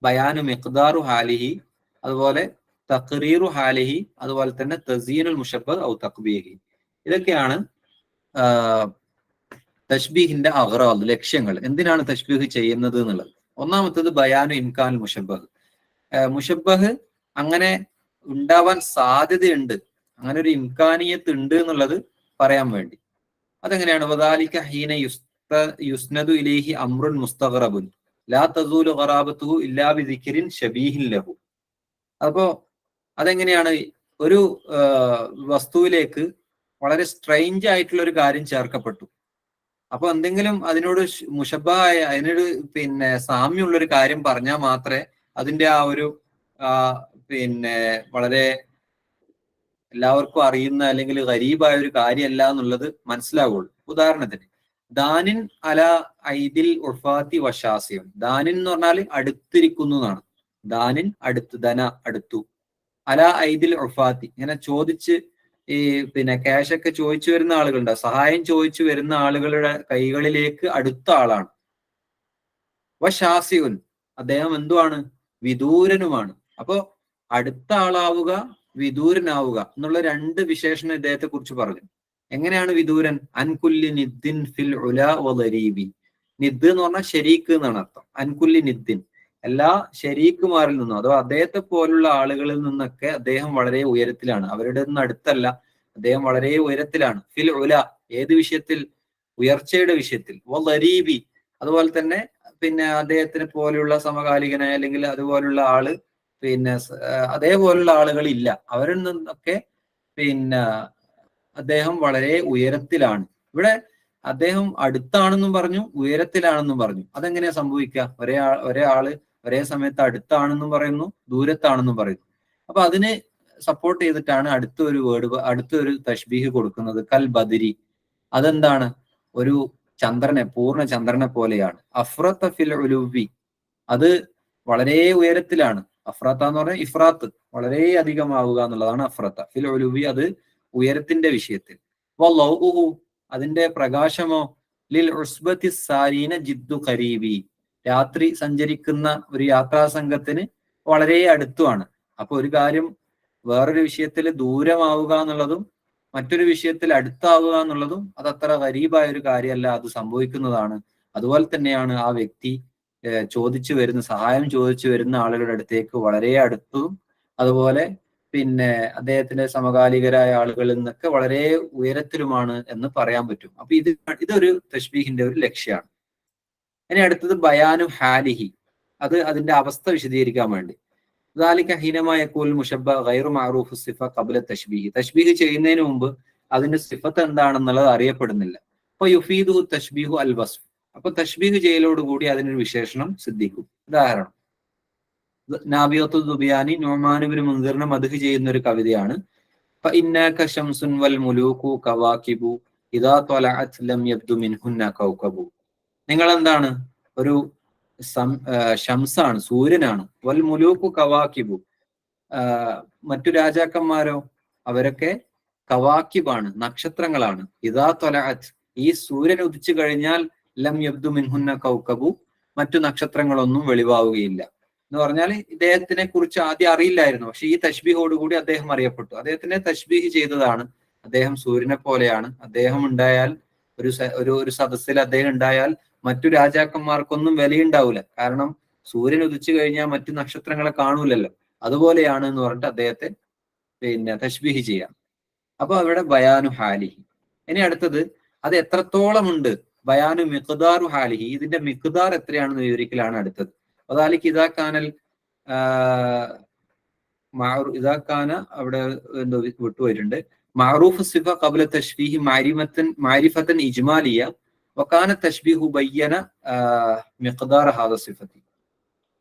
ബയാനു മിഖ്ദാറു ഹാലിഹി, അതുപോലെ തഖ്രീറു ഹാലിഹി, അതുപോലെ തന്നെ തസീനുൽ മുഷബ്ബഹ് ഔ തഖ്ബീഹി. ഇതൊക്കെയാണ് തശ്ബീഹിന്റെ അഗ്റാദ്, ലക്ഷ്യങ്ങൾ. എന്തിനാണ് തശ്ബീഹ് ചെയ്യുന്നത് എന്നുള്ളത്. ഒന്നാമത്തത് ബയാനു ഇംകാനുൽ മുഷബ്ബഹ്. മുഷബ്ബഹ് അങ്ങനെ ഉണ്ടാവാൻ സാധ്യതയുണ്ട്, അങ്ങനെ ഒരു ഇംകാനിയത്ത് ഉണ്ട് എന്നുള്ളത് പറയാൻ വേണ്ടി. അതെങ്ങനെയാണ്? വദാലിക ഹീന യുസ്നദു ഇലൈഹി അംറുൻ മുസ്തഗ്റബുൻ ലാ തസൂലു ഖറാബത്തുഹു ഇല്ലാ ബിദിക്രിൻ ശബീഹിൻ ലഹു. അപ്പോ അതെങ്ങനെയാണ്? ഒരു വസ്തുവിലേക്ക് വളരെ സ്ട്രെയിഞ്ച് ആയിട്ടുള്ള ഒരു കാര്യം ചേർക്കപ്പെട്ടു. അപ്പൊ എന്തെങ്കിലും അതിനോട് മുഷബ്ബഹായ, അതിനൊരു സാമ്യമുള്ളൊരു കാര്യം പറഞ്ഞാൽ മാത്രമേ അതിന്റെ ആ ഒരു വളരെ എല്ലാവർക്കും അറിയുന്ന അല്ലെങ്കിൽ ഗരീബായ ഒരു കാര്യമല്ല എന്നുള്ളത് മനസ്സിലാവുള്ളൂ. ഉദാഹരണത്തിന് ദാനിൻ അല ഐദിൽ ഉർഫാത്തി വശാസ്യം. ദാനിൻ എന്ന് പറഞ്ഞാൽ അടുത്തിരിക്കുന്നു എന്നാണ്. ദാനിൻ അടുത്ത്, ധന അടുത്തു. അല ഐദിൽ ഉർഫാത്തി, ഇങ്ങനെ ചോദിച്ച് ഈ ക്യാഷൊക്കെ ചോദിച്ചു വരുന്ന ആളുകളുണ്ട്, സഹായം ചോദിച്ചു വരുന്ന ആളുകളുടെ കൈകളിലേക്ക് അടുത്ത ആളാണ്. വശാസ്യുൻ, അദ്ദേഹം എന്തുവാണ്? വിദൂരനുമാണ്. അപ്പോ അടുത്ത ആളാവുക, വിദൂരനാവുക എന്നുള്ള രണ്ട് വിശേഷണം ഇദ്ദേഹത്തെ കുറിച്ച് പറഞ്ഞു. എങ്ങനെയാണ് വിദൂരൻ? അൻകുല്ലി നിദ്ദിൻ ഫിൽ ഉലാ വദരീബി. നിദ് എന്ന് പറഞ്ഞാൽ ശരീക്ക് എന്നാണ് അർത്ഥം. അൻകുല്ലി നിദ്ദിൻ, എല്ലാ ശരീക്കുമാരിൽ നിന്നും അഥവാ അദ്ദേഹത്തെ പോലുള്ള ആളുകളിൽ നിന്നൊക്കെ അദ്ദേഹം വളരെ ഉയരത്തിലാണ്. അവരുടെ ഒന്നും അടുത്തല്ല, അദ്ദേഹം വളരെ ഉയരത്തിലാണ്. ഫിൽ ഉല, ഏത് വിഷയത്തിൽ? ഉയർച്ചയുടെ വിഷയത്തിൽ. വദരീബി, അതുപോലെ തന്നെ അദ്ദേഹത്തിനെ പോലെയുള്ള സമകാലികനായ അല്ലെങ്കിൽ അതുപോലുള്ള ആള് അതേപോലുള്ള ആളുകൾ ഇല്ല. അവരിൽ നിന്നൊക്കെ അദ്ദേഹം വളരെ ഉയരത്തിലാണ്. ഇവിടെ അദ്ദേഹം അടുത്താണെന്നും പറഞ്ഞു, ഉയരത്തിലാണെന്നും പറഞ്ഞു. അതെങ്ങനെയാ സംഭവിക്കുക? ഒരേ ആള് ഒരേ സമയത്ത് അടുത്താണെന്നും പറയുന്നു, ദൂരത്താണെന്നും പറയുന്നു. അപ്പൊ അതിനെ സപ്പോർട്ട് ചെയ്തിട്ടാണ് അടുത്തൊരു തശ്ബീഹ് കൊടുക്കുന്നത്. കൽ ബദരി. അതെന്താണ്? ഒരു ചന്ദ്രനെ, പൂർണ്ണ ചന്ദ്രനെ പോലെയാണ്. അഫ്രത്ത ഫിൽ ഉലുവി, അത് വളരെ ഉയരത്തിലാണ്. അഫ്രത്ത എന്ന് പറഞ്ഞാൽ ഇഫ്രാത്ത്, വളരെ അധികമാവുക എന്നുള്ളതാണ് അഫ്രത്ത. ഫിൽ ഉലുവി, അത് ഉയരത്തിന്റെ വിഷയത്തിൽ. വലൗഉഹു, അതിന്റെ പ്രകാശമോ ലിൽ ഉസ്ബത്തി സാരീന ജിദ്ദു ഖരീബി, രാത്രി സഞ്ചരിക്കുന്ന ഒരു യാത്രാ സംഘത്തിന് വളരെ അടുത്തുമാണ്. അപ്പൊ ഒരു കാര്യം വേറൊരു വിഷയത്തിൽ ദൂരമാവുക എന്നുള്ളതും മറ്റൊരു വിഷയത്തിൽ അടുത്താവുക എന്നുള്ളതും അത് അത്ര ഗരീബായ ഒരു കാര്യമല്ല, അത് സംഭവിക്കുന്നതാണ്. അതുപോലെ തന്നെയാണ് ആ വ്യക്തി സഹായം ചോദിച്ചു വരുന്ന ആളുകളുടെ അടുത്തേക്ക് വളരെ അടുത്തും അതുപോലെ പിന്നെ അദ്ദേഹത്തിന്റെ സമകാലികരായ ആളുകളിൽ നിന്നൊക്കെ വളരെ ഉയരത്തിലുമാണ് എന്ന് പറയാൻ പറ്റും. അപ്പൊ ഇതൊരു തശ്ബീഹിന്റെ ഒരു ലക്ഷ്യമാണ്. ഇനി അടുത്തത് ബയാനു ഹാലിഹി, അത് അതിന്റെ അവസ്ഥ വിശദീകരിക്കാൻ വേണ്ടി. ദാലിക ഹീനമായ യഖൂൽ മുശബ്ബ ഗൈറു മഅറൂഫു സിഫ ഖബ്ല തശ്ബീഹ്, തശ്ബീഹ് ചെയ്യുന്നതിന് മുമ്പ് അതിന്റെ സിഫത്ത് എന്താണെന്നുള്ളത് അറിയപ്പെടുന്നില്ല. അപ്പൊ യുഫീദു തശ്ബീഹു അൽ വസ്ഫ്, അപ്പൊ തശ്ബീഹ് ചെയ്യലോടുകൂടി അതിനൊരു വിശേഷണം സിദ്ധിക്കും. ഉദാഹരണം, നാബിയത്തു ദുബിയാനി നുഅ്മാൻ ഇബ്നു മുൻസിറിനെ മദ്ഹ് ചെയ്യുന്ന ഒരു കവിതയാണ്. ഫഇന്നക ശംസുൻ വൽ മുലൂകു കവാകിബു ഇദാ ത്വലഅത് ലം യബ്ദു മിൻഹുന്ന കൗകബു. നിങ്ങൾ എന്താണ്? ഒരു ശംസാണ്, സൂര്യനാണ്. വൽ മുലൂകു കവാകിബു, മറ്റു രാജാക്കന്മാരോ അവരൊക്കെ കവാക്കിബാണ്, നക്ഷത്രങ്ങളാണ്. ഇദാ ത്വലഅത്, ഈ സൂര്യൻ ഉദിച്ചു കഴിഞ്ഞാൽ ലം യബ്ദു മിൻഹുന്ന കൗകബു, മറ്റു നക്ഷത്രങ്ങളൊന്നും വെളിവാവുകയില്ല എന്ന് പറഞ്ഞാൽ ഇദ്ദേഹത്തിനെ കുറിച്ച് ആദ്യം അറിയില്ലായിരുന്നു. പക്ഷെ ഈ തശ്ബീഹോടുകൂടി അദ്ദേഹം അറിയപ്പെട്ടു. അദ്ദേഹത്തിനെ തശ്ബീഹ് ചെയ്തതാണ്. അദ്ദേഹം സൂര്യനെ പോലെയാണ്. അദ്ദേഹം ഉണ്ടായാൽ ഒരു സദസ്സിൽ അദ്ദേഹം ഉണ്ടായാൽ മറ്റു രാജാക്കന്മാർക്കൊന്നും വിലയുണ്ടാവില്ല. കാരണം സൂര്യൻ ഉദിച്ചു കഴിഞ്ഞാൽ മറ്റു നക്ഷത്രങ്ങളെ കാണൂലല്ലോ. അതുപോലെയാണ് എന്ന് പറഞ്ഞിട്ട് അദ്ദേഹത്തെ പിന്നെ തശ്ബീഹ് ചെയ്യാം. അപ്പൊ അവിടെ ബയാനു ഹാലിഹി. ഇനി അടുത്തത്, അത് എത്രത്തോളം ഉണ്ട്, ബയാനു മിഖ്ദാറു ഹാലിഹി, ഇതിന്റെ മിഖ്ദാർ എത്രയാണെന്ന് വിവരിക്കലാണ് അടുത്തത്. അതാലിക്ക് ഇതാക്കാനൽ ഇതാക്കാന അവിടെ എന്തോ വിട്ടുപോയിട്ടുണ്ട്. മഅറൂഫ് സിഫ ഖബ്ല തശ്ബീഹ് മാരിഫത്തൻ ഇജ്മാലിയ വകാന തശ്ബീഹു ബയ്യന മിഖ്ദാർ ഹാദ സിഫത്തി.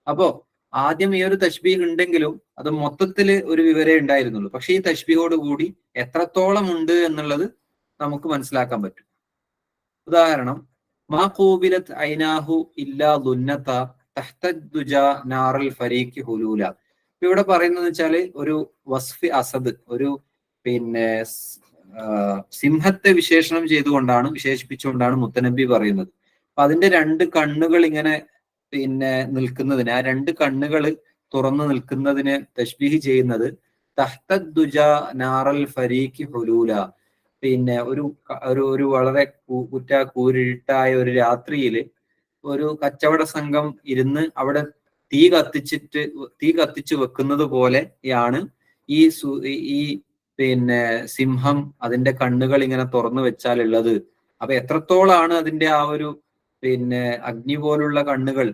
അപ്പോ ആദ്യം ഈ ഒരു തശ്ബീഹ് ഉണ്ടെങ്കിലും അത് മൊത്തത്തിൽ ഒരു വിവരേ ഉണ്ടായിരുന്നുള്ളൂ. പക്ഷെ ഈ തശ്ബീഹോട് കൂടി എത്രത്തോളം ഉണ്ട് എന്നുള്ളത് നമുക്ക് മനസ്സിലാക്കാൻ പറ്റും. ഉദാഹരണം, മാ ഖൂബിലത് ഐനാഹു ഇല്ലാ ദുന്നത തഹ്തദ്ദുജ നാറൽ ഫരീഖി ഹുലൂല. ഇവിടെ പറയുന്നത് വെച്ചാല് ഒരു വസ്ഫി അസദ്, ഒരു പിന്നെ സിംഹത്തെ വിശേഷിപ്പിച്ചുകൊണ്ടാണ് മുത്തനബി പറയുന്നത്. അപ്പൊ അതിന്റെ രണ്ട് കണ്ണുകൾ ഇങ്ങനെ പിന്നെ നിൽക്കുന്നതിന്, ആ രണ്ട് കണ്ണുകൾ തുറന്നു നിൽക്കുന്നതിന് തശ്ബീഹ് ചെയ്യുന്നത് തഹ്തദ്ദുജ നാറൽ ഫരീഖി ഹുലൂല. പിന്നെ ഒരു വളരെ കൂരിട്ടായ ഒരു രാത്രിയില് ഒരു കച്ചവട സംഘം ഇരുന്ന് അവിടെ തീ കത്തിച്ചു വെക്കുന്നത് പോലെയാണ് ഈ പിന്നെ സിംഹം അതിന്റെ കണ്ണുകൾ ഇങ്ങനെ തുറന്നു വെച്ചാൽ ഉള്ളത്. അപ്പൊ എത്രത്തോളാണ് അതിന്റെ ആ ഒരു പിന്നെ അഗ്നി പോലുള്ള കണ്ണുകൾ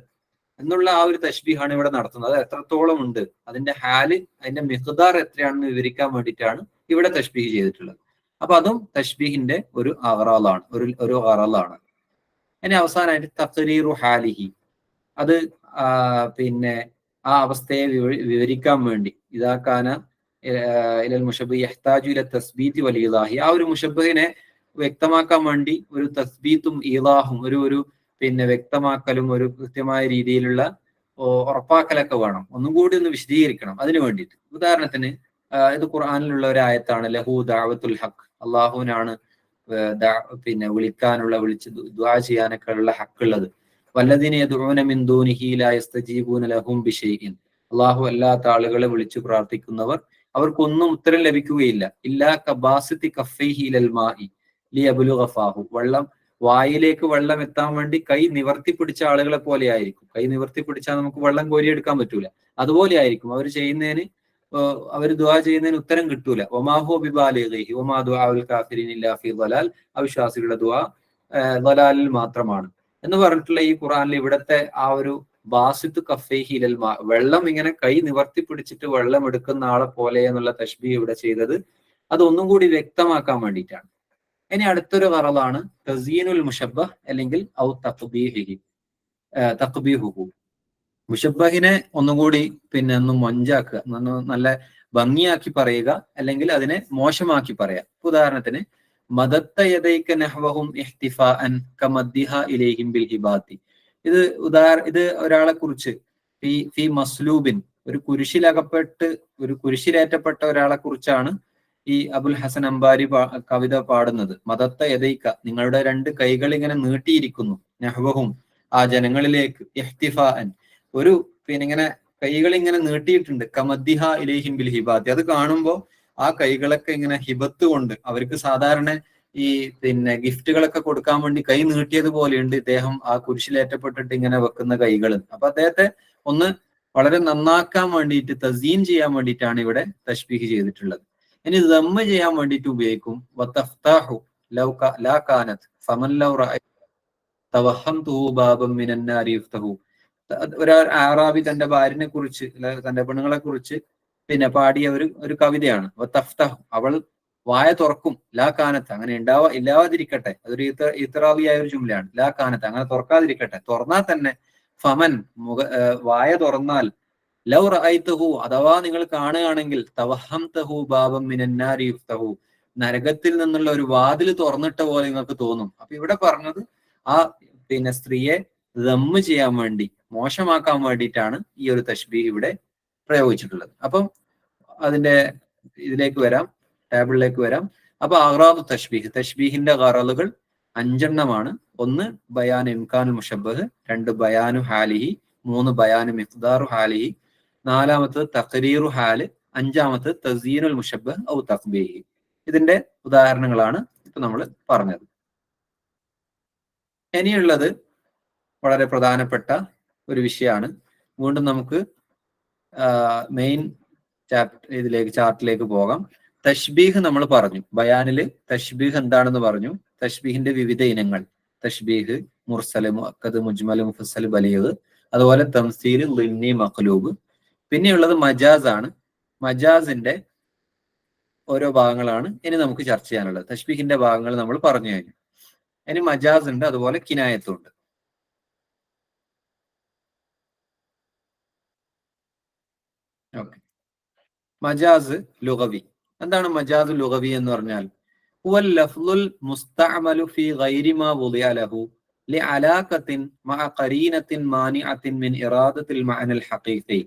എന്നുള്ള ആ ഒരു തശ്ബീഹാണ് ഇവിടെ നടത്തുന്നത്. അത് എത്രത്തോളം ഉണ്ട്, അതിന്റെ ഹാല്, അതിന്റെ മിഖ്ദാർ എത്രയാണെന്ന് വിവരിക്കാൻ വേണ്ടിയിട്ടാണ് ഇവിടെ തശ്ബീഹ് ചെയ്തിട്ടുള്ളത്. അപ്പൊ അതും തശ്ബീഹിന്റെ ഒരു അഗ്റാളാണ്, ഒരു അറളാണ്. ഇനി അവസാനമായിട്ട് തഖ്രീറു ഹാലിഹി, അത് പിന്നെ ആ അവസ്ഥയെ വിവരിക്കാൻ വേണ്ടി ഇതാക്കാന ഇലൽ മുശബ്ബിഹ് യഹ്താജു ഇല തസ്ബീതി വൽ ഈളാഹി, ആ ഒരു മുശബ്ബിഹിനെ വ്യക്തമാക്കാൻ വേണ്ടി ഒരു തസ്ബീത്തും ഈളാഹും ഒരു പിന്നെ വ്യക്തമാക്കലും ഒരു കൃത്യമായ രീതിയിലുള്ള ഉറപ്പാക്കലൊക്കെ വേണം. ഒന്നും കൂടി ഒന്ന് വിശദീകരിക്കണം അതിനു വേണ്ടിയിട്ട്. ഉദാഹരണത്തിന് ഇത് ഖുർആനിലുള്ള ഒരു ആയത്താണ്, ലഹു ദഅവത്തുൽ ഹഖ്, അള്ളാഹുവിനാണ് പിന്നെ വിളിച്ച് ദുആ ചെയ്യാനൊക്കെ ഉള്ള ഹക്കുള്ളത്. വല്ലദീന യദ്ഊന മിൻ ദൂനിഹി ലാ യസ്തജീബൂന ലഹും ബിശൈഇൻ, അള്ളാഹു അല്ലാത്ത ആളുകളെ വിളിച്ചു പ്രാർത്ഥിക്കുന്നവർ അവർക്കൊന്നും ഉത്തരം ലഭിക്കുകയില്ല. ഇല്ലാ കബാസിതി കഫൈഹി ഇലൽ മാഇ ലിയബ്ലുഗ ഫാഹു, വായിലേക്ക് വെള്ളം എത്താൻ വേണ്ടി കൈ നിവർത്തി പിടിച്ച ആളുകളെ പോലെ ആയിരിക്കും. കൈ നിവർത്തി പിടിച്ചാൽ നമുക്ക് വെള്ളം കോരിയെടുക്കാൻ പറ്റൂല. അതുപോലെ ആയിരിക്കും അവർ ദുആ ചെയ്യുന്നതിന് ഉത്തരം കിട്ടൂല. ഒമാഹു ബിബാലിഗിഹി വമാ ദുആഉൽ കാഫിരീന ഇല്ലാ ഫീ ളലാൽ, അവിശ്വാസികളുടെ ദുആ ളലാലിൽ മാത്രമാണ് എന്ന് പറഞ്ഞിട്ടുള്ള ഈ ഖുർആനിൽ ഇവിടത്തെ ആ ഒരു ബാസിത്ത് കഫൈഹി ഇലൽ മാ, വെള്ളം ഇങ്ങനെ കൈ നിവർത്തി പിടിച്ചിട്ട് വെള്ളം എടുക്കുന്ന ആളെ പോലെ എന്നുള്ള തശ്ബീഹ് ഇവിടെ ചെയ്തത് അതൊന്നും കൂടി വ്യക്തമാക്കാൻ വേണ്ടിയിട്ടാണ്. ഇനി അടുത്തൊരു ഖറളാണ് തസീനുൽ മുശബ്ബഹ് അല്ലെങ്കിൽ ഔ തഖ്ബീഹുഹു, മുശബ്ബഹിനെ ഒന്നുകൂടി പിന്നെ ഒന്ന് മൊഞ്ചാക്കുക, നല്ല ഭംഗിയാക്കി പറയുക, അല്ലെങ്കിൽ അതിനെ മോശമാക്കി പറയാം. ഉദാഹരണത്തിന്, മദത്ത യദൈക നഹ്വഹും ഇഹ്തിഫാഅൻ കമദ്ദിഹ ഇലൈഹിം ബിൽ ഹിബാത്തി. ഇത് ഒരാളെ കുറിച്ച് ഫി മസ്ലൂബിൻ, ഒരു കുരിശിലേറ്റപ്പെട്ട ഒരാളെ കുറിച്ചാണ് ഈ അബുൽ ഹസൻ അംബാരി കവിത പാടുന്നത്. മദത്ത യദൈക, നിങ്ങളുടെ രണ്ട് കൈകൾ ഇങ്ങനെ നീട്ടിയിരിക്കുന്നു, നഹ്വഹും ആ ജനങ്ങളിലേക്ക്, ഇഹ്തിഫാഅൻ പിന്നെ ഇങ്ങനെ കൈകൾ ഇങ്ങനെ നീട്ടിയിട്ടുണ്ട്, കമദ്ദിഹ ഇലൈഹിം ബിൽ ഹിബാത്തി, അത് കാണുമ്പോൾ ആ കൈകളൊക്കെ ഇങ്ങനെ ഹിബത്ത് കൊണ്ട്, അവർക്ക് സാധാരണ ഈ പിന്നെ ഗിഫ്റ്റുകളൊക്കെ കൊടുക്കാൻ വേണ്ടി കൈ നീട്ടിയത് പോലെയുണ്ട് ഇദ്ദേഹം ആ കുരിശിലേറ്റപ്പെട്ടിട്ട് ഇങ്ങനെ വെക്കുന്ന കൈകൾ. അപ്പൊ അദ്ദേഹത്തെ ഒന്ന് വളരെ നന്നാക്കാൻ വേണ്ടിയിട്ട് തസീൻ ചെയ്യാൻ വേണ്ടിയിട്ടാണ് ഇവിടെ തശ്ബീഹ് ചെയ്തിട്ടുള്ളത്. ഇനി ദമ്മ് ചെയ്യാൻ വേണ്ടിയിട്ട് ഉപയോഗിക്കും വതഫ്താഹു ലൗ ലാ കാനത് ഫമൻ ലൗ തവഹംതുഹു ബാബൻ മിനൻ നാരി യുഫ്തഹു. ഒരാൾ ആറാബി തന്റെ ഭാര്യനെ കുറിച്ച് തന്റെ പെണ്ണുങ്ങളെ കുറിച്ച് പിന്നെ പാടിയ ഒരു കവിതയാണ്. തഫ്തഹു, അവൾ വായ തുറക്കും, ലാ കാനത്ത്, അങ്ങനെ ഇല്ലാതിരിക്കട്ടെ. അതൊരു ഇത്റാവിയായ ഒരു ജുംലയാണ്. ലാ കാനത്ത്, അങ്ങനെ തുറക്കാതിരിക്കട്ടെ. തുറന്നാൽ തന്നെ ഫമൻ, വായ തുറന്നാൽ, ലൗ റഅയ്തഹു, അഥവാ നിങ്ങൾ കാണുകയാണെങ്കിൽ, തവഹംതഹു ബാബൻ മിനൻ നാരി യുഫ്തഹു, നരകത്തിൽ നിന്നുള്ള ഒരു വാതിൽ തുറന്നിട്ട പോലെ നിങ്ങൾക്ക് തോന്നും. അപ്പൊ ഇവിടെ പറഞ്ഞത് ആ പിന്നെ സ്ത്രീയെ ദമ്മ് ചെയ്യാൻ വേണ്ടി, മോശമാക്കാൻ വേണ്ടിയിട്ടാണ് ഈ ഒരു തശ്ബീഹ് ഇവിടെ പ്രയോഗിച്ചിട്ടുള്ളത്. അപ്പം അതിന്റെ ഇതിലേക്ക് വരാം, ടേബിളിലേക്ക് വരാം. അപ്പൊ അഗ്റാദു തശ്ബീഹ്, തശ്ബീഹിന്റെ ഗറളുകൾ 5 ഒന്ന് ബയാൻ ഇംകാനുൽ മുഷബ്ബഹ്, 2 ബയാനു ഹാലിഹി, 3 ബയാനു മിഖ്ദാറു ഹാലിഹി, 4 തഖ്രീറു ഹാല്, 5 തസീനുൽ മുഷബ്ബഹ് ഔ തഖ്ബീഹ്. ഇതിന്റെ ഉദാഹരണങ്ങളാണ് ഇപ്പൊ നമ്മൾ പറഞ്ഞത്. ഇനിയുള്ളത് വളരെ പ്രധാനപ്പെട്ട ഒരു വിഷയമാണ്. വീണ്ടും നമുക്ക് മെയിൻ ചാർട്ടിലേക്ക് പോകാം. തശ്ബീഹ് നമ്മൾ പറഞ്ഞു, ബയാനില് തശ്ബീഹ് എന്താണെന്ന് പറഞ്ഞു, തശ്ബീഹിന്റെ വിവിധ ഇനങ്ങൾ, തശ്ബീഹ് മുർസല്, മുഅക്കദ്, മുജ്മല്, മുഫസ്സല്, ബലീഗ്, അതുപോലെ തംസീൽ, ളിന്നി, മഖ്ലൂബ്. പിന്നെയുള്ളത് മജാസ് ആണ്. മജാസിന്റെ ഓരോ ഭാഗങ്ങളാണ് ഇനി നമുക്ക് ചർച്ച ചെയ്യാനുള്ളത്. തശ്ബീഹിന്റെ ഭാഗങ്ങൾ നമ്മൾ പറഞ്ഞു കഴിഞ്ഞു. ഇനി മജാസ് ഉണ്ട്, അതുപോലെ കിനായത്തും ഉണ്ട്. ഓക്കെ, മജാസ് ലുഗവി. എന്താണ് മജാസ് ലുഗവി എന്ന് പറഞ്ഞാൽ? ഹുവൽ ലഫ്ളുൽ മുസ്തഅമലു ഫീ ഗൈരി മാ വുദിഅ ലഹു ലിഅലാഖത്തിൻ മഅ ഖരീനത്തിൻ മാനിഅത്തിൻ മിൻ ഇറാദത്തിൽ മഅനൽ ഹഖീഖി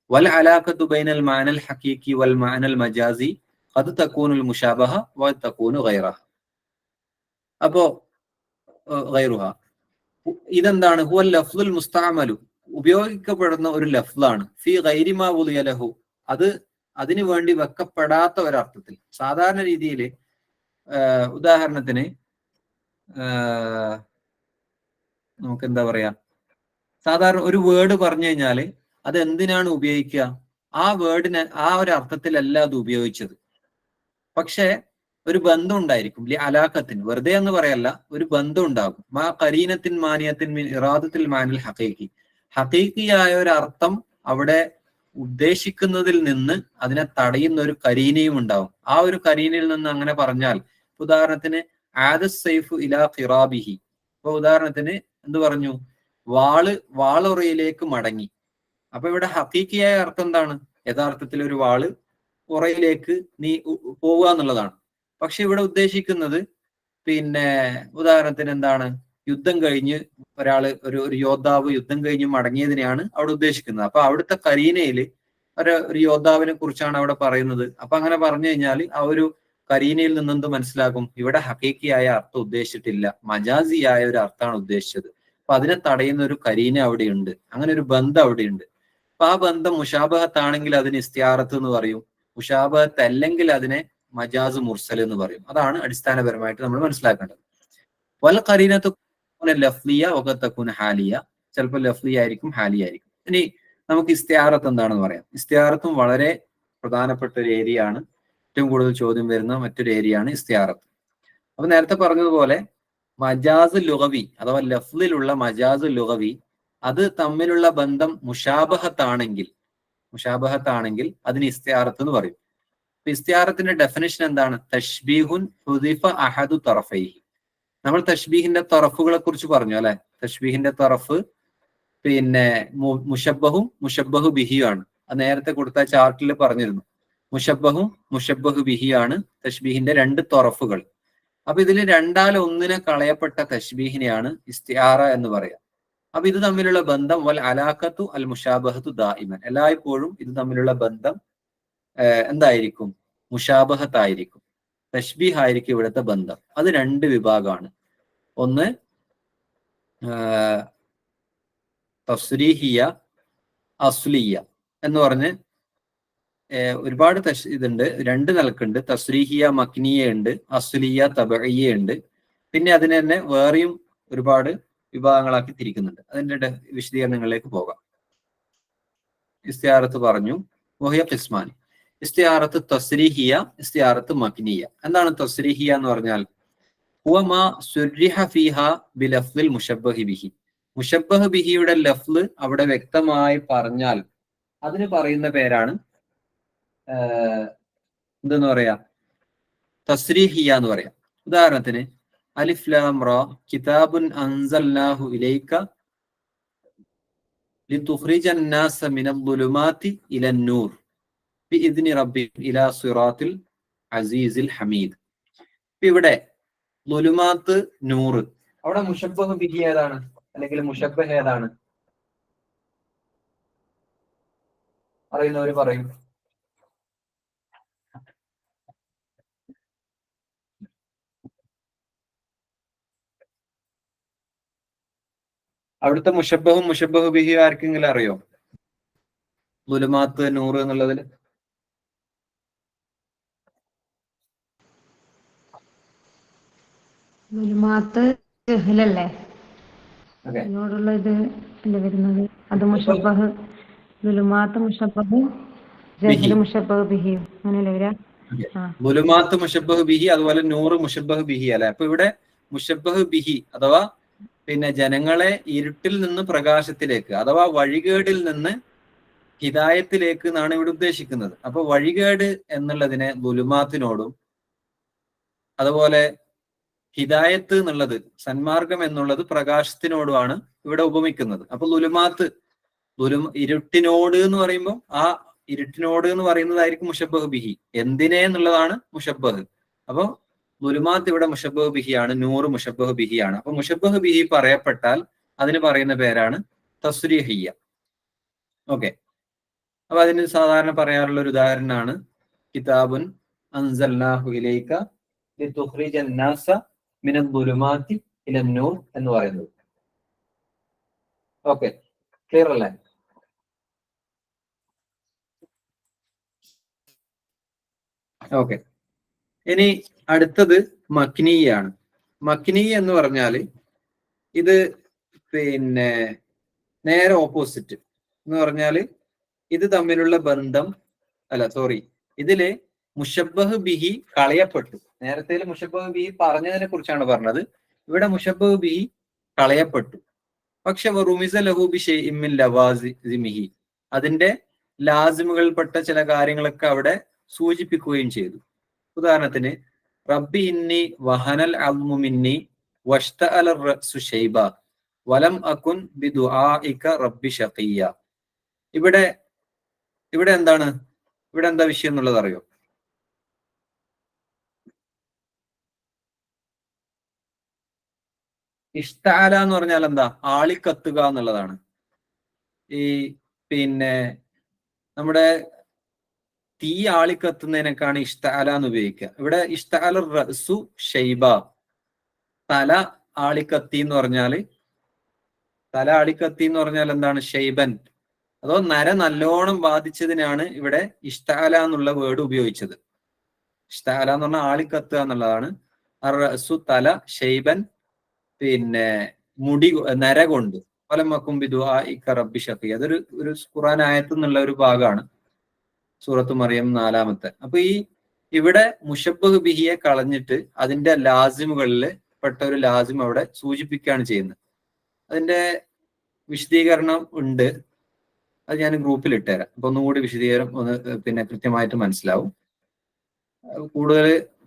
വൽ അലാഖത്തു ബൈനൽ മഅനൽ ഹഖീഖി വൽ മഅനൽ മജാസി ഖദ് തകൂനുൽ മുശാബഹ വ തകൂനു ഗൈറഹ. അപ്പോ ഗൈറുഹ, ഇതെന്താണ്? ഹുവൽ ലഫ്ളുൽ മുസ്തഅമലു, ഉപയോഗിക്കപ്പെടുന്ന ഒരു ലഫ്ലാണ്, ഫീ ഗൈരി മാ വുദിഅ ലഹു, അത് അതിനു വേണ്ടി വെക്കപ്പെടാത്ത ഒരർത്ഥത്തിൽ. സാധാരണ രീതിയിൽ ഉദാഹരണത്തിന് നമുക്ക് എന്താ പറയാ, സാധാരണ ഒരു വേർഡ് പറഞ്ഞു കഴിഞ്ഞാൽ അത് എന്തിനാണ് ഉപയോഗിക്കുക? ആ വേർഡിന് ആ ഒരു അർത്ഥത്തിലല്ല അത് ഉപയോഗിച്ചത്. പക്ഷെ ഒരു ബന്ധം ഉണ്ടായിരിക്കും. അലാഖത്തിന്, വെറുതെ എന്ന് പറയല്ല, ഒരു ബന്ധം ഉണ്ടാകും. മാ ഖരീനത്തിൻ മാനിയത്തിൻ മിൻ ഇറാദത്തിൽ മാനിൽ ഹഖീഖി, ഹഖീഖിയായ ഒരു അർത്ഥം അവിടെ ഉദ്ദേശിക്കുന്നതിൽ നിന്ന് അതിനെ തടയുന്ന ഒരു കരീനയും ഉണ്ടാവും. ആ ഒരു കരീനയിൽ നിന്ന് അങ്ങനെ പറഞ്ഞാൽ, ഉദാഹരണത്തിന് ആദസ് സൈഫു ഇലാ ഖിറാബിഹി, ഇപ്പൊ ഉദാഹരണത്തിന് എന്ത് പറഞ്ഞു? വാളുറയിലേക്ക് മടങ്ങി. അപ്പൊ ഇവിടെ ഹഖീഖിയായ അർത്ഥം എന്താണ്? യഥാർത്ഥത്തിൽ ഒരു വാള് ഉറയിലേക്ക് നീ പോവുക എന്നുള്ളതാണ്. പക്ഷെ ഇവിടെ ഉദ്ദേശിക്കുന്നത് പിന്നെ ഉദാഹരണത്തിന് എന്താണ്? യുദ്ധം കഴിഞ്ഞ് ഒരാള്, ഒരു യോദ്ധാവ് യുദ്ധം കഴിഞ്ഞ് മടങ്ങിയതിനെയാണ് അവിടെ ഉദ്ദേശിക്കുന്നത്. അപ്പൊ അവിടുത്തെ കരീനയില് ഒരു യോദ്ധാവിനെ കുറിച്ചാണ് അവിടെ പറയുന്നത്. അപ്പൊ അങ്ങനെ പറഞ്ഞു കഴിഞ്ഞാൽ ആ ഒരു കരീനയിൽ നിന്നെന്ത് മനസ്സിലാക്കും? ഇവിടെ ഹഖീഖിയായ അർത്ഥം ഉദ്ദേശിച്ചിട്ടില്ല, മജാസിയായ ഒരു അർത്ഥമാണ് ഉദ്ദേശിച്ചത്. അപ്പൊ അതിനെ തടയുന്ന ഒരു കരീന അവിടെയുണ്ട്, അങ്ങനെ ഒരു ബന്ധം അവിടെയുണ്ട്. അപ്പൊ ആ ബന്ധം മുഷാബഹത്താണെങ്കിൽ അതിന് ഇസ്തിയാറത്ത് എന്ന് പറയും, മുഷാബഹത്ത് അല്ലെങ്കിൽ അതിനെ മജാസ് മുർസൽ എന്ന് പറയും. അതാണ് അടിസ്ഥാനപരമായിട്ട് നമ്മൾ മനസ്സിലാക്കേണ്ടത്. വൽ ഖരീനത്തു ലഫ്ലിയ വഖത്തകുന ഹാലിയ, ചിലപ്പോൾ ലഫ്ലിയ ആയിരിക്കും, ഹാലിയ ആയിരിക്കും. ഇനി നമുക്ക് ഇസ്തിയാറത്ത് എന്താണെന്ന് പറയാം. ഇസ്തിയാറത്തും വളരെ പ്രധാനപ്പെട്ട ഒരു ഏരിയ ആണ്. ഏറ്റവും കൂടുതൽ ചോദ്യം വരുന്ന മറ്റൊരു ഏരിയ ആണ് ഇസ്തിയാറത്ത്. അപ്പൊ നേരത്തെ പറഞ്ഞതുപോലെ മജാസ് ലുഗവി അഥവാ ലഫ്ലിലുള്ള മജാസ് ലുഗവി, അത് തമ്മിലുള്ള ബന്ധം മുഷാബഹത്താണെങ്കിൽ അതിന് ഇസ്തിയാറത്ത് എന്ന് പറയും. ഇസ്തിയാറത്തിന്റെ ഡെഫിനിഷൻ എന്താണ്? തശ്ബീഹുൻ ഹുദിഫ അഹദു തറഫൈഹി. നമ്മൾ തശ്ബീഹിന്റെ തറഫുകളെ കുറിച്ച് പറഞ്ഞു അല്ലെ. തശ്ബീഹിന്റെ തറഫ് പിന്നെ മുഷബ്ബഹും മുഷബ്ബഹു ബിഹിയാണ്. അത് നേരത്തെ കൊടുത്ത ചാർട്ടിൽ പറഞ്ഞിരുന്നു. മുഷബ്ബഹും മുഷബ്ബഹു ബിഹിയാണ് തശ്ബീഹിന്റെ 2 തറഫുകൾ. അപ്പൊ ഇതിൽ 2-1 കളയപ്പെട്ട തശ്ബീഹിനെയാണ് ഇസ്തിആറ എന്ന് പറയാം. അപ്പൊ ഇത് തമ്മിലുള്ള ബന്ധം വൽ അലാഖത്തു അൽ മുഷാബഹത്തു ദായിമൻ, എല്ലായ്പ്പോഴും ഇത് തമ്മിലുള്ള ബന്ധം എന്തായിരിക്കും? മുഷാബഹത്തായിരിക്കും, തശ്ബീഹ് ആയിരിക്കും ഇവിടുത്തെ ബന്ധം. അത് 2 വിഭാഗമാണ്. ഒന്ന് തസ്രീഹിയ, അസ്ലിയ എന്ന് പറഞ്ഞ് ഒരുപാട് ഇതുണ്ട്. 2 നിലക്കുണ്ട്. തസ്രീഹിയ മക്നിയ ഉണ്ട്, അസ്ലിയ തബഇയ ഉണ്ട്. പിന്നെ അതിനെ തന്നെ വേറെയും ഒരുപാട് വിഭാഗങ്ങളാക്കി തിരിക്കുന്നുണ്ട്. അതിന്റെ വിശദീകരണങ്ങളിലേക്ക് പോകാം. ഇസ്തിയാറത്ത് പറഞ്ഞു. വഹിയ ഖിസ്മാൻ, ഇസ്തിയാറത്ത് തസ്രീഹിയ, ഇസ്തിയാറത്ത് മക്നിയ. എന്താണ് തസ്രീഹിയ എന്ന് പറഞ്ഞാൽ? ഹുവ മാ സുർരിഹ ഫീഹ ബിലഫ്ളിൽ മുശബ്ബഹി ബിഹി. മുശബ്ബഹ് ബിഹിയുടെ ലഫ്ള് അവിടെ വ്യക്തമായി പറഞ്ഞാൽ അതിന് പറയുന്ന പേരാണ് എന്തെന്ന് പറയാ? തസ്രീഹിയ എന്ന് പറയാം. ഉദാഹരണത്തിന് അലിഫ് ലാം റ കിതാബുൻ അൻസൽനാഹു ഇലൈക ലിതുഖ്രിജൻ നാസ മിനൽ ദുലുമാതി ഇലൻ നൂർ ബിഇദ്നി റബ്ബിഹിം ഇലാ സിറാത്തിൽ അസീസിൽ ഹമീദ്. ഇവിടെ ദുലുമാത്ത് നൂറ്, അവിടെ മുശബ്ബഹ് ബിഹി ഏതാണ്? അല്ലെങ്കിൽ മുശബ്ബഹ് ഏതാണ്? അറിയുന്നവര് പറയും. അവിടുത്തെ മുശബ്ബഹും മുശബ്ബഹ് ബിഹി ആർക്കെങ്കിലും അറിയോ? ദുലുമാത്ത് നൂറ് എന്നുള്ളതിൽ ജഹലല്ലേ അതിനോടുള്ള ഇത് അല്ലേ വരുന്നത്? അത് മുശബ്ബഹ്, ദുലുമാത്ത് മുശബ്ബഹ്, ജഹല് മുശബ്ബഹ് ബിഹി, അങ്ങനെയല്ലേ വരാ? ദുലുമാത്ത് മുശബ്ബഹ് ബിഹി, അതുപോലെ നൂറ് മുശബ്ബഹ് ബിഹി അല്ലെ. അപ്പൊ ഇവിടെ മുശബ്ബഹ് ബിഹി അഥവാ പിന്നെ ജനങ്ങളെ ഇരുട്ടിൽ നിന്ന് പ്രകാശത്തിലേക്ക് അഥവാ വഴികേടിൽ നിന്ന് ഹിദായത്തിലേക്ക് എന്നാണ് ഇവിടെ ഉദ്ദേശിക്കുന്നത്. അപ്പൊ വഴികേട് എന്നുള്ളതിനെ ദുലുമാത്തിനോടും അതുപോലെ ഹിദായത്ത് എന്നുള്ളത് സന്മാർഗം എന്നുള്ളത് പ്രകാശത്തിനോടുമാണ് ഇവിടെ ഉപമിക്കുന്നത്. അപ്പൊ ദുലുമാത്ത് ഇരുട്ടിനോട് എന്ന് പറയുമ്പോൾ ആ ഇരുട്ടിനോട് എന്ന് പറയുന്നതായിരിക്കും മുശബ്ബഹ് ബിഹി. എന്തിനെ എന്നുള്ളതാണ് മുശബ്ബഹ്. അപ്പൊ ദുലുമാത്ത് ഇവിടെ മുശബ്ബഹ് ബിഹിയാണ്, നൂറ് മുശബ്ബഹ് ബിഹിയാണ്. അപ്പൊ മുശബ്ബഹ് ബിഹി പറയപ്പെട്ടാൽ അതിന് പറയുന്ന പേരാണ് തസ്രീഹിയ്യ. ഓക്കെ, അപ്പൊ അതിന് സാധാരണ പറയാറുള്ള ഒരു ഉദാഹരണമാണ് കിതാബുൻ അൻസൽനാഹു ഇലൈക ലിതുഖ്രിജൻ നാസ മിനൽ ദുലുമാതി ഇലൻ നൂർ എന്ന് പറയുന്നത്. ഓക്കെ, ക്ലിയർ അല്ലേ? ഓക്കെ, ഇനി അടുത്തത് മക്നിയാണ്. മക്നി എന്ന് പറഞ്ഞാല് ഇത് പിന്നെ നേരെ ഓപ്പോസിറ്റ് എന്ന് പറഞ്ഞാല് ഇത് തമ്മിലുള്ള ബന്ധം ഇതില് മുശബ്ബഹ് ബിഹി കളയപ്പെട്ടു. നേരത്തെ മുശബ്ബഹ് ബിഹി പറഞ്ഞതിനെ കുറിച്ചാണ് പറഞ്ഞത്. ഇവിടെ മുശബ്ബഹ് ബിഹി കളയപ്പെട്ടു. പക്ഷെ റുമിസ ലഹു ബി ശൈഇൻ മിൻ ലവാസിമിഹി, അതിന്റെ ലാസിമുകൾപ്പെട്ട ചില കാര്യങ്ങളൊക്കെ അവിടെ സൂചിപ്പിക്കുകയും ചെയ്തു. ഉദാഹരണത്തിന് റബ്ബി ഇന്നി വഹനൽ അദ്മു മിന്നി വഷ്തഅല റഅസു ശൈബ വലം അകുൻ ബിദുആഇക റബ്ബി ശഖിയ്യ. ഇവിടെ എന്താണ്? ഇവിടെ എന്താ വിഷയം എന്നുള്ളത് അറിയോ? ഇഷ്തഅല എന്ന് പറഞ്ഞാൽ എന്താ? ആളിക്കത്തുക എന്നുള്ളതാണ്. ഈ പിന്നെ നമ്മുടെ തീ ആളിക്കത്തുന്നതിനൊക്കെയാണ് ഇഷ്തഅല എന്ന് ഉപയോഗിക്കുക. ഇവിടെ ഇഷ്തഅല റഅസു ശൈബ, തല ആളിക്കത്തി എന്ന് പറഞ്ഞാല് എന്താണ്? ഷൈബൻ, അതോ നര നല്ലോണം ബാധിച്ചതിനാണ് ഇവിടെ ഇഷ്തഅല എന്നുള്ള വേർഡ് ഉപയോഗിച്ചത്. ഇഷ്തഅല എന്ന് പറഞ്ഞാൽ ആളിക്കത്തുക എന്നുള്ളതാണ്. റഅസു തല, ഷൈബൻ പിന്നെ മുടി, നര കൊണ്ട്. ഫലമക്കും ബിദുആഇക റബ്ബി ശഖിയ്യ, അതൊരു ഖുർആൻ ആയത്ത് എന്നുള്ള ഒരു ഭാഗമാണ്, സൂറത്ത് മറിയം 4. അപ്പൊ ഇവിടെ മുശബ്ബഹ് ബിഹിയെ കളഞ്ഞിട്ട് അതിന്റെ ലാസിമുകളിൽ പെട്ട ഒരു ലാസിം അവിടെ സൂചിപ്പിക്കുകയാണ് ചെയ്യുന്നത്. അതിന്റെ വിശദീകരണം ഉണ്ട്, അത് ഞാൻ ഗ്രൂപ്പിൽ ഇട്ടുതരാം. അപ്പൊ ഒന്നുകൂടി വിശദീകരണം പിന്നെ കൃത്യമായിട്ട് മനസ്സിലാവും. കൂടുതൽ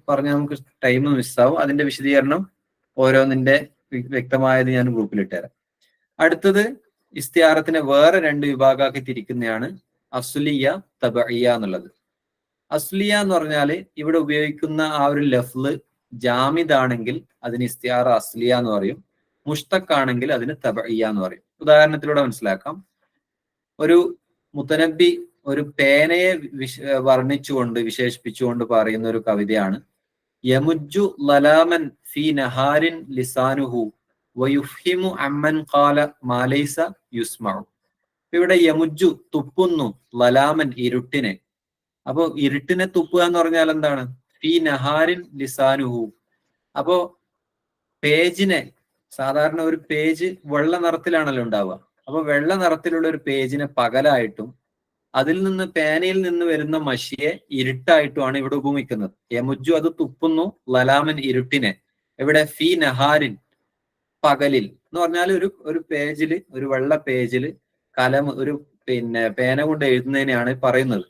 പറഞ്ഞാൽ നമുക്ക് ടൈം മിസ്സാവും. അതിന്റെ വിശദീകരണം ഓരോന്നിന്റെ വ്യക്തമായത് ഞാൻ ഗ്രൂപ്പിൽ ഇട്ടുതരാം. അടുത്തത് ഇസ്തിയാറത്തിനെ വേറെ 2 വിഭാഗമാക്കി തിരിക്കുന്നതാണ് അസ്ലിയ, തബഇയ എന്നുള്ളത്. അസ്ലിയ എന്ന് പറഞ്ഞാൽ ഇവിടെ ഉപയോഗിക്കുന്ന ആ ഒരു ലഫ്ള് ജാമിദാണെങ്കിൽ അതിന് ഇസ്തിയാറ അസ്ലിയ എന്ന് പറയും. മുഷ്തഖാണെങ്കിൽ അതിന് തബഇയ എന്ന് പറയും. ഉദാഹരണത്തിലൂടെ മനസ്സിലാക്കാം. ഒരു മുത്തനബി ഒരു പേനയെ വർണ്ണിച്ചുകൊണ്ട് വിശേഷിപ്പിച്ചുകൊണ്ട് പറയുന്ന ഒരു കവിതയാണ് യമുജ്ജു ലലാമൻ ഫീ നഹാരിൻ ലിസാനുഹു വയുഫ്ഹിമു അമ്മൻ ഖാല മാ ലൈസ യുസ്മഉ. ഇവിടെ യമുജ്ജു തുപ്പുന്നു, ലലാമൻ ഇരുട്ടിനെ. അപ്പൊ ഇരുട്ടിനെ തുപ്പുക എന്ന് പറഞ്ഞാൽ എന്താണ്? ഫീ നഹാരിൻ ലിസാനുഹു. അപ്പോ പേജിനെ, സാധാരണ ഒരു പേജ് വെള്ള നിറത്തിലാണല്ലോ ഉണ്ടാവുക. അപ്പൊ വെള്ള നിറത്തിലുള്ള ഒരു പേജിനെ പകലായിട്ടും അതിൽ നിന്ന് പേനയിൽ നിന്ന് വരുന്ന മഷിയെ ഇരുട്ടായിട്ടുമാണ് ഇവിടെ ഉപമിക്കുന്നത്. യമുജു അത് തുപ്പുന്നു, ലലാമൻ ഇരുട്ടിനെ. ഇവിടെ ഫി നഹാരിൻ പകലിൽ എന്ന് പറഞ്ഞാൽ ഒരു പേജില്, ഒരു വെള്ള പേജില് ഒരു പേന കൊണ്ട് എഴുതുന്നതിനെയാണ് പറയുന്നത്.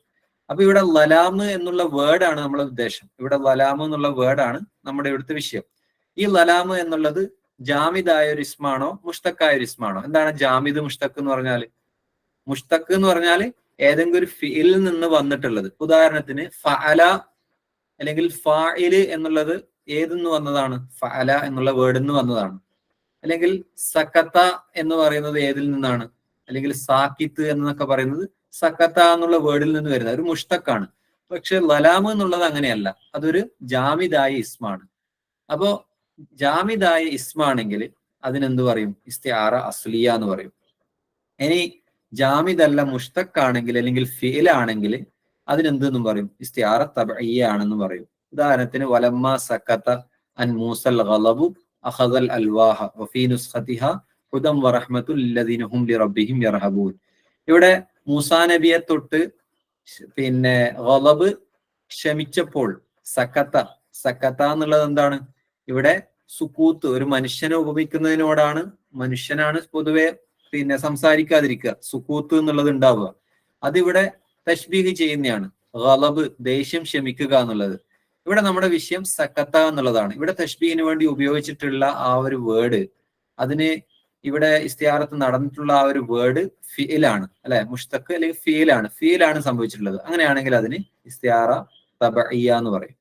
അപ്പൊ ഇവിടെ ലലാമ് എന്നുള്ള വേർഡാണ് നമ്മളെ ഉദ്ദേശം. ഇവിടെ ലലാമ് എന്നുള്ള വേർഡാണ് നമ്മുടെ ഇവിടുത്തെ വിഷയം. ഈ ലലാമ് എന്നുള്ളത് ജാമിദായ ഒരു ഇസ്മാണോ മുഷ്തക്കായ ഒരു ഇസ്മാണോ? എന്താണ് ജാമിദ് മുഷ്തക്ക് എന്ന് പറഞ്ഞാല്? മുഷ്തക്ക് എന്ന് പറഞ്ഞാൽ ഏതെങ്കിലും ഒരു ഫിയിൽ നിന്ന് വന്നിട്ടുള്ളത്. ഉദാഹരണത്തിന് ഫഅല അല്ലെങ്കിൽ ഫാഇല് എന്നുള്ളത് ഏതെന്ന് വന്നതാണ്? ഫഅല എന്നുള്ള വേർഡിൽ നിന്ന് വന്നതാണ്. അല്ലെങ്കിൽ സക്കത്ത എന്ന് പറയുന്നത് ഏതിൽ നിന്നാണ്? അല്ലെങ്കിൽ സാക്കിത്ത് എന്നൊക്കെ പറയുന്നത് സക്കത്ത എന്നുള്ള വേർഡിൽ നിന്ന് വരുന്നത് ഒരു മുഷ്തക്കാണ്. പക്ഷെ ലലാമ് എന്നുള്ളത് അങ്ങനെയല്ല, അതൊരു ജാമിദായ ഇസ്മാണ്. അപ്പോ ജാമിദായ ഇസ്മാണെങ്കിൽ അതിനെന്ത് പറയും? ഇസ്തിആറ അസ്ലിയ എന്ന് പറയും. ഇനി ജാമിദല്ല മുഷ്തക്കാണെങ്കിൽ അല്ലെങ്കിൽ ഫിഇലാണെങ്കിൽ അതിനെന്തെന്നും പറയും? ഇസ്തിആറ തബഇയ്യ ആണെന്ന് പറയും. ഉദാഹരണത്തിന് വലമ്മ സക്കത്ത അൻ മൂസൽ ഗളബു അഖദൽ അൽവാഹ വഫീ നുസ്ഖതിഹ ഹുദം വറഹ്മത്തുൽ ലദീന ഹും ലിറബ്ബിഹിം യർഹബൂൻ. ഇവിടെ മൂസാ നബിയെ തൊട്ട് ഗളബ് ക്ഷമിച്ചപ്പോൾ സക്കത്ത എന്നുള്ളത് എന്താണ്? ഇവിടെ സുക്കൂത്ത്, ഒരു മനുഷ്യനെ ഉപമിക്കുന്നതിനോടാണ്. മനുഷ്യനാണ് പൊതുവെ സംസാരിക്കാതിരിക്കുക, സുക്കൂത്ത് എന്നുള്ളത് ഉണ്ടാവുക. അതിവിടെ തശ്ബീഹ് ചെയ്യുന്നതാണ്. ഗളബ് ദേഷ്യം ക്ഷമിക്കുക എന്നുള്ളത്. ഇവിടെ നമ്മുടെ വിഷയം സക്കത്ത എന്നുള്ളതാണ്. ഇവിടെ തശ്ബീഹിന് വേണ്ടി ഉപയോഗിച്ചിട്ടുള്ള ആ ഒരു വേർഡ്, അതിന് ഇവിടെ ഇസ്തിആറത്ത് നടന്നിട്ടുള്ള ആ ഒരു വേർഡ് ഫിഇലാണ്, അല്ലെ? മുഷ്തക്ക് അല്ലെങ്കിൽ ഫിഇലാണ് സംഭവിച്ചിട്ടുള്ളത്. അങ്ങനെയാണെങ്കിൽ അതിന് ഇസ്തിആറ തബഇയ്യ എന്ന് പറയും.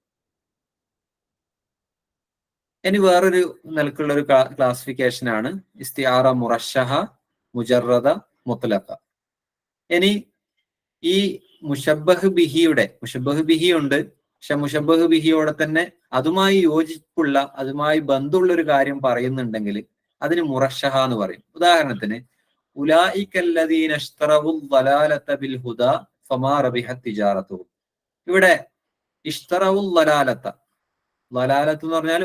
ഇനി വേറൊരു നിലക്കുള്ള ഒരു ക്ലാസിഫിക്കേഷൻ ആണ് ഇസ്തിആറ മുറശ്ശഹ, മുജറദ, മുത്ലഖ. ഇനി ഈ മുഷബ്ബഹ് ബിഹി ഉണ്ട്. പക്ഷെ മുഷബ്ബഹ് ബിഹിയോടെ തന്നെ അതുമായി യോജിപ്പുള്ള, അതുമായി ബന്ധമുള്ള ഒരു കാര്യം പറയുന്നുണ്ടെങ്കിൽ അതിന് മുറശ്ശഹ എന്ന് പറയും. ഉദാഹരണത്തിന് ഉലൈകല്ലദീന ഇശ്തറവുൽ ളലാലത ബിൽ ഹുദാ ഫമാ റബിഹത് തിജാറതുഹും. ഇവിടെ ഇശ്തറവുൽ ളലാലത എന്ന് പറഞ്ഞാൽ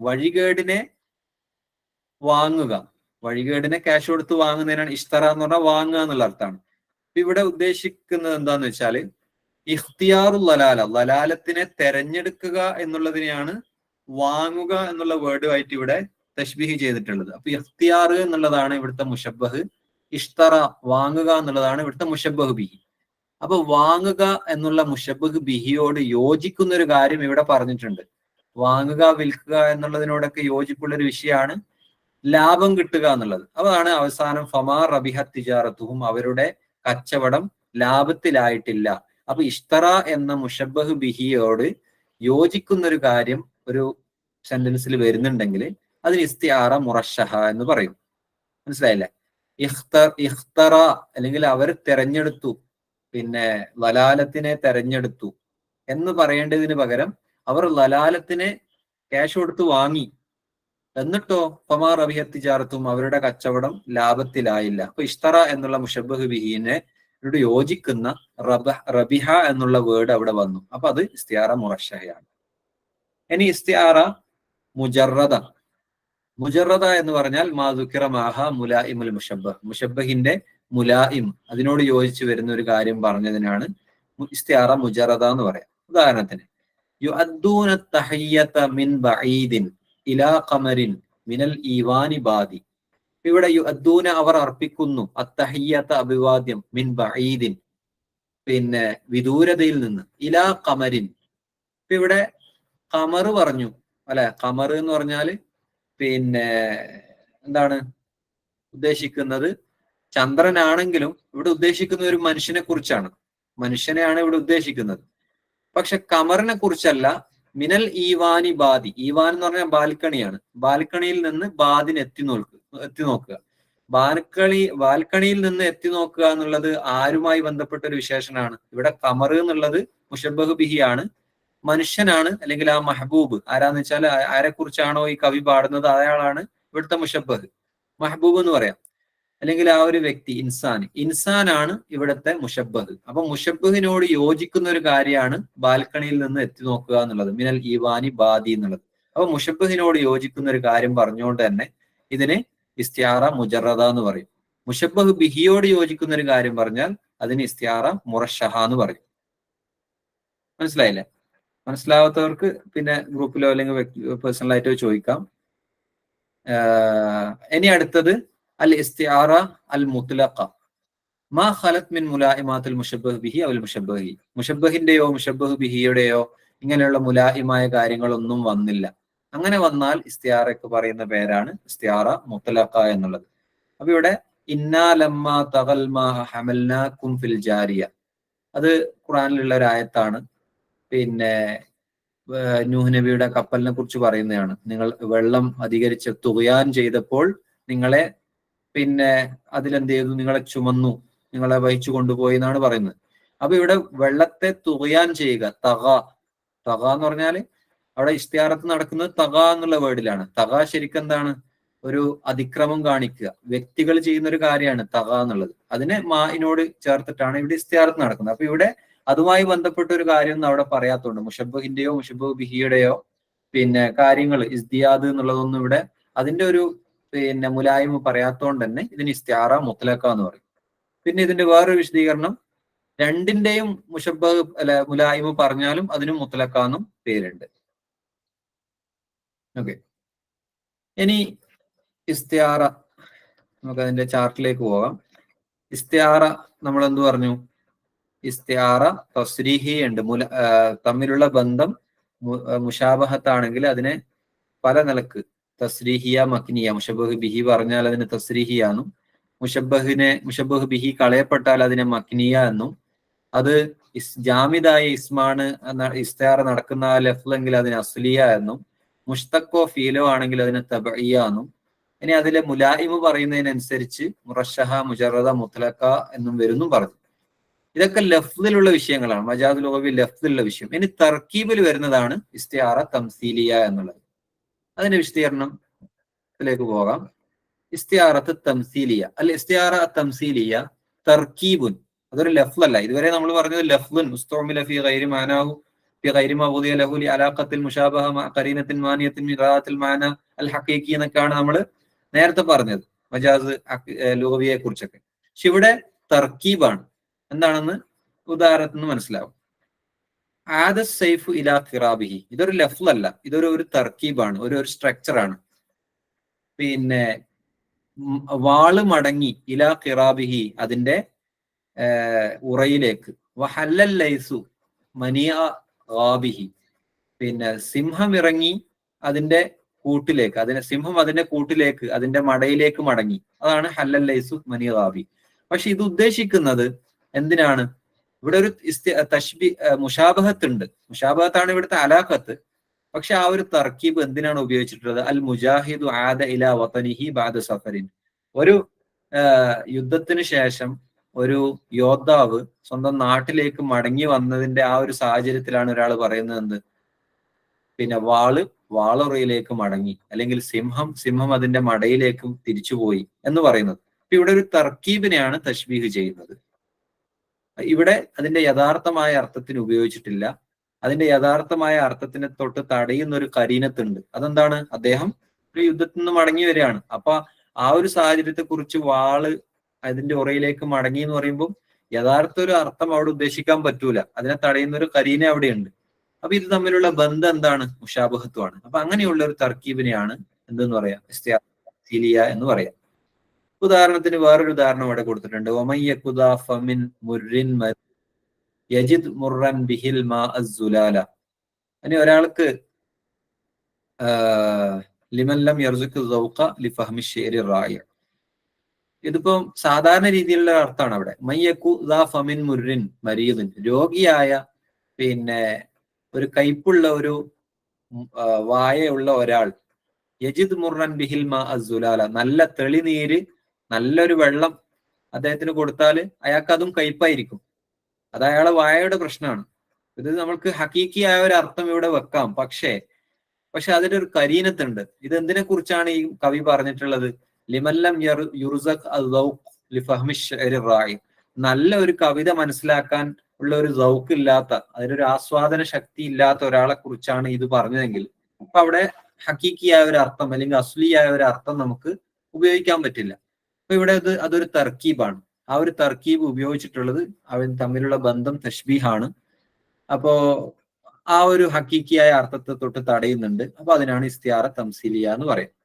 വഴികേടിനെ വാങ്ങുക, വഴികേടിനെ ക്യാഷ് കൊടുത്ത് വാങ്ങുന്നതിനാണ് ഇഷ്തറ എന്ന് പറഞ്ഞാൽ വാങ്ങുക എന്നുള്ള അർത്ഥമാണ്. ഇവിടെ ഉദ്ദേശിക്കുന്നത് എന്താന്ന് വെച്ചാല് ഇഖ്തിയാറുൽ ലലാലത്തിനെ തെരഞ്ഞെടുക്കുക എന്നുള്ളതിനെയാണ് വാങ്ങുക എന്നുള്ള വേർഡുമായിട്ട് ഇവിടെ തശ്ബീഹ് ചെയ്തിട്ടുള്ളത്. അപ്പൊ ഇഖ്തിയാർ എന്നുള്ളതാണ് ഇവിടുത്തെ മുഷബ്ബഹ്, ഇഷ്തറ വാങ്ങുക എന്നുള്ളതാണ് ഇവിടുത്തെ മുഷബ്ബഹ് ബിഹി. അപ്പൊ വാങ്ങുക എന്നുള്ള മുഷബ്ബഹ് ബിഹിയോട് യോജിക്കുന്ന ഒരു കാര്യം ഇവിടെ പറഞ്ഞിട്ടുണ്ട്. വാങ്ങുക, വിൽക്കുക എന്നുള്ളതിനോടൊക്കെ യോജിപ്പുള്ള ഒരു വിഷയമാണ് ലാഭം കിട്ടുക എന്നുള്ളത്. അതാണ് അവസാനം ഫമാ റബിഹത് തിജാറത്തുഹും, അവരുടെ കച്ചവടം ലാഭത്തിലായിട്ടില്ല. അപ്പൊ ഇഷ്തറ എന്ന മുഷബ്ബഹ് ബിഹിയോട് യോജിക്കുന്ന ഒരു കാര്യം ഒരു സെന്റൻസിൽ വരുന്നുണ്ടെങ്കിൽ അതിന് ഇസ്തിആറ മുറശ്ശഹ എന്ന് പറയും. മനസ്സിലായില്ലേ? ഇഖ്തറ അല്ലെങ്കിൽ അവർ തെരഞ്ഞെടുത്തു, ലലാലത്തിനെ തെരഞ്ഞെടുത്തു എന്ന് പറയേണ്ടതിന് പകരം അവർ ലലാലത്തിനെ ക്യാഷ് കൊടുത്ത് വാങ്ങി, എന്നിട്ടോ ഫമാ റബിഹത് തിജാറത്തും, അവരുടെ കച്ചവടം ലാഭത്തിലായില്ല. അപ്പൊ ഇഷ്തറ എന്നുള്ള മുഷബ്ബഹ് ബിഹിനെ യോജിക്കുന്ന റബിഹ എന്നുള്ള വേർഡ് അവിടെ വന്നു. അപ്പൊ അത് ഇസ്തിആറ മുറശ്ശഹയാണ്. ഇനി ഇസ്തിആറ മുജറദ എന്ന് പറഞ്ഞാൽ മാ ദുക്കിറ മാഹ മുലായിമുൽ മുഷബ്ബഹ്, മുഷബ്ബഹിന്റെ മുലായിം, അതിനോട് യോജിച്ച് വരുന്ന ഒരു കാര്യം പറഞ്ഞതിനാണ് ഇസ്തിആറ മുജറദ എന്ന് പറയാം. ഉദാഹരണത്തിന് യുഅദ്ദൂന തഹിയ്യത മിൻ ബഈദിൻ ഇലാ ഖമരിൻ മിനൽ ഈവാനി ബാദി. ഇവിടെ യുഅദ്ദൂന അവർ അർപ്പിക്കുന്നു, അത്തഹിയ്യത അഭിവാദ്യം, മിൻ ബഈദിൻ വിദൂരതയിൽ നിന്ന്, ഇലാ ഖമരിൻ. ഇപ്പൊ ഇവിടെ ഖമർ പറഞ്ഞു, അല്ലെ? ഖമർ എന്ന് പറഞ്ഞാല് എന്താണ് ഉദ്ദേശിക്കുന്നത്? ചന്ദ്രനാണെങ്കിലും ഇവിടെ ഉദ്ദേശിക്കുന്ന ഒരു മനുഷ്യനെ കുറിച്ചാണ്, മനുഷ്യനെയാണ് ഇവിടെ ഉദ്ദേശിക്കുന്നത്. പക്ഷെ ഖമറിനെ കുറിച്ചല്ല. മിനൽ ഈവാനി ബാദി, ഈവാൻ എന്ന് പറഞ്ഞാൽ ബാൽക്കണിയാണ്. ബാൽക്കണിയിൽ നിന്ന് ബാദിന് എത്തി നോക്കുക. ബാൽക്കണിയിൽ നിന്ന് എത്തി നോക്കുക എന്നുള്ളത് ആരുമായി ബന്ധപ്പെട്ട ഒരു വിശേഷനാണ്? ഇവിടെ ഖമർ എന്നുള്ളത് മുഷബ്ബഹ് ബിഹിയാണ്, മനുഷ്യനാണ്. അല്ലെങ്കിൽ ആ മഹബൂബ് ആരാന്ന് വെച്ചാൽ ആരെ കുറിച്ചാണോ ഈ കവി പാടുന്നത് അയാളാണ് ഇവിടുത്തെ മുഷബ്ബഹ്, മഹബൂബ് എന്ന് പറയാം. അല്ലെങ്കിൽ ആ ഒരു വ്യക്തി ഇൻസാനാണ് ഇവിടുത്തെ മുഷബ്ബഹ്. അപ്പൊ മുഷബ്ബഹിനോട് യോജിക്കുന്ന ഒരു കാര്യമാണ് ബാൽക്കണിയിൽ നിന്ന് എത്തി നോക്കുക എന്നുള്ളത്, മിനൽ ഈവാനി ബാദി എന്നുള്ളത്. അപ്പൊ മുഷബ്ബഹിനോട് യോജിക്കുന്ന ഒരു കാര്യം പറഞ്ഞുകൊണ്ട് തന്നെ ഇതിന് ഇസ്തിആറ മുജറദ എന്ന് പറയും. മുഷബ്ബഹ് ബിഹിയോട് യോജിക്കുന്ന ഒരു കാര്യം പറഞ്ഞാൽ അതിന് ഇസ്തിയാറ മുറഷഹ എന്ന് പറയും. മനസ്സിലായില്ലേ? മനസ്സിലാവാത്തവർക്ക് പിന്നെ ഗ്രൂപ്പിലോ അല്ലെങ്കിൽ പേഴ്സണലായിട്ടോ ചോദിക്കാം. ഇനി അടുത്തത് അൽ ഇസ്തിയാറ അൽ മുത്ലഖ മാ ഖലത് മിൻ മുലായിമാത്തുൽ മുശബ്ബഹ് ബിഹി അവൽ മുശബ്ബഹി. മുശബ്ബഹിന്റെയോ മുശബ്ബഹ് ബിഹിയുടെയോ ഇങ്ങനെയുള്ള മുലായിമായ കാര്യങ്ങളൊന്നും വന്നില്ല. അങ്ങനെ വന്നാൽ ഇസ്തിയാറയ്ക്ക് പറയുന്ന പേരാണ് ഇസ്തിയാറ മുത്ലഖ എന്നുള്ളത്. അപ്പൊ ഇവിടെ ഇന്നാ ലമ്മാ തഗൽ മാ ഹമൽനാകും ഫിൽ ജാരിയ, അത് ഖുർആനിലുള്ള ഒരു ആയത്താണ്. പിന്നെ നൂഹ് നബിയുടെ കപ്പലിനെ കുറിച്ച് പറയുന്നതാണ്. നിങ്ങൾ വെള്ളം അധികരിച്ച് തുകയാൻ ചെയ്തപ്പോൾ നിങ്ങളെ പിന്നെ അതിലെന്ത് ചെയ്തു? നിങ്ങളെ ചുമന്നു, നിങ്ങളെ വഹിച്ചു കൊണ്ടുപോയി എന്നാണ് പറയുന്നത്. അപ്പൊ ഇവിടെ വെള്ളത്തെ തുകയാൻ ചെയ്യുക, തക എന്ന് പറഞ്ഞാല് അവിടെ ഇസ്തിയാറത്ത് നടക്കുന്നത് തക എന്നുള്ള വേർഡിലാണ്. തക ശരിക്കും എന്താണ്? ഒരു അതിക്രമം കാണിക്കുക, വ്യക്തികൾ ചെയ്യുന്ന ഒരു കാര്യമാണ് തക എന്നുള്ളത്. അതിനെ മാഇനോട് ചേർത്തിട്ടാണ് ഇവിടെ ഇസ്തിയാറത്ത് നടക്കുന്നത്. അപ്പൊ ഇവിടെ അതുമായി ബന്ധപ്പെട്ട ഒരു കാര്യമൊന്നും അവിടെ പറയാത്തതുകൊണ്ട് മുശബ്ബഹിന്റെയോ മുശബ്ബഹ് ബിഹിയുടെയോ പിന്നെ കാര്യങ്ങൾ ഇസ്തിയാദ് എന്നുള്ളതൊന്നും ഇവിടെ അതിന്റെ ഒരു പിന്നെ മുലായിമ പറയാത്തോണ്ട് തന്നെ ഇതിന് ഇസ്തിയാറ മുത്ലഖ എന്ന് പറയും. പിന്നെ ഇതിന്റെ വേറൊരു വിശദീകരണം, രണ്ടിന്റെയും മുശബ്ബഹ് അല്ല മുലായിമ പറഞ്ഞാലും അതിനും മുത്ലഖ എന്നും പേരുണ്ട്. ഓക്കെ, ഇനി ഇസ്തിയാറ, നമുക്ക് അതിന്റെ ചാർട്ടിലേക്ക് പോകാം. ഇസ്തിയാറ നമ്മൾ എന്ത് പറഞ്ഞു? ഇസ്തിയാറ തസ്രീഹി ഉണ്ട്, തമ്മിലുള്ള ബന്ധം മുഷാബഹത്താണെങ്കിൽ അതിനെ പല നിലക്ക് തസ്രീഹിയ മക്നിയ. മുശബ്ബഹ് ബിഹി പറഞ്ഞാൽ അതിന് തസ്രീഹിയാന്നും, മുശബ്ബഹ് ബിഹി കളയപ്പെട്ടാൽ അതിനെ മക്നിയ എന്നും, അത് ജാമിദായ ഇസ്മാണ് ഇസ്തിയാറ നടക്കുന്ന ലഫ്ലെങ്കിൽ അതിന് അസ്ലിയ എന്നും, മുഷ്തഖോ ഫീലോ ആണെങ്കിൽ അതിന് തബഇയ എന്നും, ഇനി അതിലെ മുലായിമ് പറയുന്നതിനനുസരിച്ച് മുറഷഹ, മുജറദ, മുത്ലഖ എന്നും വരുന്നും പറഞ്ഞു. ഇതൊക്കെ ലഫ്ദിലുള്ള വിഷയങ്ങളാണ്, മജാദുൽ ലുഗവി ലഫ്ദിലുള്ള വിഷയം. ഇനി തർക്കീബിൽ വരുന്നതാണ് ഇസ്തിയാറ തംസീലിയ എന്നുള്ളത്. അതിന്റെ വിശദീകരണത്തിലേക്ക് പോകാം. ഇസ്തിയാറത്ത് തംസീലിയ അൽ ഇസ്തിയാറ തംസീലിയ തർക്കീബുൻ, അതൊരു ലഫ്ലല്ല. ഇതുവരെ നമ്മൾ പറഞ്ഞത് ലഫ്ലുൻ ഉസ്തുഅമില ഫീ ഗൈരി മാനാഹു ഫീ ഗൈരി മാ വുദിയ ലഹു ലി അലാഖത്തിൽ മുശാബഹ മഅ ഖരീനത്തിൻ മാനിയത്തിൻ മിൻ ഖിറാഅത്തിൽ മാന അൽ ഹഖീഖി എന്നൊക്കെയാണ് നമ്മൾ നേരത്തെ പറഞ്ഞത് മജാസ് ലുഗവിയെ കുറിച്ചൊക്കെ. പക്ഷെ ഇവിടെ തർക്കീബാണ്. എന്താണെന്ന് ഉദാഹരണത്തിന് മനസ്സിലാവും. ആദ സൈഫു ഇലാ ഖിറാബിഹി, ഇതൊരു ലഫ്ലല്ല, ഇതൊരു തർക്കീബാണ്, ഒരു സ്ട്രക്ചറാണ്. പിന്നെ വാള് മടങ്ങി ഇലാ ഖിറാബിഹി, അതിന്റെ ഉറയിലേക്ക്. വഹല്ലൽ ലൈസു മനിയ ഗാബിഹി, പിന്നെ സിംഹം ഇറങ്ങി അതിന്റെ കൂട്ടിലേക്ക്, സിംഹം അതിന്റെ കൂട്ടിലേക്ക്, അതിന്റെ മടയിലേക്ക് മടങ്ങി. അതാണ് ഹല്ലൽ ലൈസു മനിയ ഗാബി. പക്ഷെ ഇത് ഉദ്ദേശിക്കുന്നത് എന്തിനാണ്? ഇവിടെ ഒരു മുഷാബഹത്ത് ഉണ്ട്, മുഷാബഹത്താണ് ഇവിടുത്തെ അലാഖത്ത്. പക്ഷെ ആ ഒരു തർക്കീബ് എന്തിനാണ് ഉപയോഗിച്ചിട്ടുള്ളത്? അൽ മുജാഹിദു ആദ ഇലാ വതനിഹി ബഅദ സഫരിൻ, ഒരു യുദ്ധത്തിന് ശേഷം ഒരു യോദ്ധാവ് സ്വന്തം നാട്ടിലേക്ക് മടങ്ങി വന്നതിന്റെ ആ ഒരു സാഹചര്യത്തിലാണ് ഒരാൾ പറയുന്നത് എന്ത്? പിന്നെ വാളുറയിലേക്ക് മടങ്ങി, അല്ലെങ്കിൽ സിംഹം അതിന്റെ മടയിലേക്കും തിരിച്ചുപോയി എന്ന് പറയുന്നത്. അപ്പൊ ഇവിടെ ഒരു തർക്കീബിനെയാണ് തശ്ബീഹ് ചെയ്യുന്നത്. ഇവിടെ അതിന്റെ യഥാർത്ഥമായ അർത്ഥത്തിന് ഉപയോഗിച്ചിട്ടില്ല. അതിന്റെ യഥാർത്ഥമായ അർത്ഥത്തിനെ തൊട്ട് തടയുന്ന ഒരു കരീനത്തുണ്ട്. അതെന്താണ്? അദ്ദേഹം ഒരു യുദ്ധത്തിൽ നിന്ന് മടങ്ങി വരികയാണ്. അപ്പൊ ആ ഒരു സാഹചര്യത്തെ കുറിച്ച് വാള് അതിന്റെ ഉറയിലേക്ക് മടങ്ങി എന്ന് പറയുമ്പോൾ യഥാർത്ഥ ഒരു അർത്ഥം അവിടെ ഉദ്ദേശിക്കാൻ പറ്റൂല. അതിനെ തടയുന്ന ഒരു കരീന അവിടെയുണ്ട്. അപ്പൊ ഇത് തമ്മിലുള്ള ബന്ധം എന്താണ്? മുഷാബഹത്വമാണ്. അപ്പൊ അങ്ങനെയുള്ള ഒരു തർക്കീബിനെയാണ് എന്തെന്ന് പറയാം? ഇസ്തിയാറ എന്ന് പറയാം. ഉദാഹരണത്തിന് വേറൊരു ഉദാഹരണം ഇവിടെ കൊടുത്തിട്ടുണ്ട്. ഇനി ഒരാൾക്ക് ഇതിപ്പോ സാധാരണ രീതിയിലുള്ള അർത്ഥമാണ് അവിടെ. മയ്യക്കു ഫമിൻ മുർരിൻ മരീദിൻ, രോഗിയായ പിന്നെ ഒരു കയ്പുള്ള ഒരു വായുള്ള ഒരാൾ, യജിദ് മുർറൻ ബിഹിൽ മാ അസുലാല, നല്ല തെളിനീര്, നല്ലൊരു വെള്ളം അദ്ദേഹത്തിന് കൊടുത്താൽ അയാൾക്ക് അതും കയ്പായിരിക്കും. അത് അയാളെ വായയുടെ പ്രശ്നമാണ്. ഇത് നമ്മൾക്ക് ഹക്കീക്കിയായ ഒരു അർത്ഥം ഇവിടെ വെക്കാം. പക്ഷെ അതിന്റെ ഒരു കരീനത്തുണ്ട്. ഇത് എന്തിനെ കുറിച്ചാണ് ഈ കവി പറഞ്ഞിട്ടുള്ളത്? ലിമല്ലം നല്ല ഒരു കവിത മനസ്സിലാക്കാൻ ഉള്ള ഒരു സൗക്ക് ഇല്ലാത്ത, അതിനൊരു ആസ്വാദന ശക്തി ഇല്ലാത്ത ഒരാളെ കുറിച്ചാണ് ഇത് പറഞ്ഞതെങ്കിൽ അപ്പൊ അവിടെ ഹക്കീക്കിയായ ഒരു അർത്ഥം അല്ലെങ്കിൽ അസ്ലിയായ ഒരു അർത്ഥം നമുക്ക് ഉപയോഗിക്കാൻ പറ്റില്ല. അപ്പൊ ഇവിടെ അതൊരു തർക്കീബാണ്. ആ ഒരു തർക്കീബ് ഉപയോഗിച്ചിട്ടുള്ളത് അവൻ തമ്മിലുള്ള ബന്ധം തശ്ബീഹാണ്. അപ്പോ ആ ഒരു ഹക്കീക്കിയായ അർത്ഥത്തെ തൊട്ട് തടയുന്നുണ്ട്. അപ്പൊ അതിനാണ് ഇസ്തിയാറ തംസീലിയ എന്ന് പറയുന്നത്.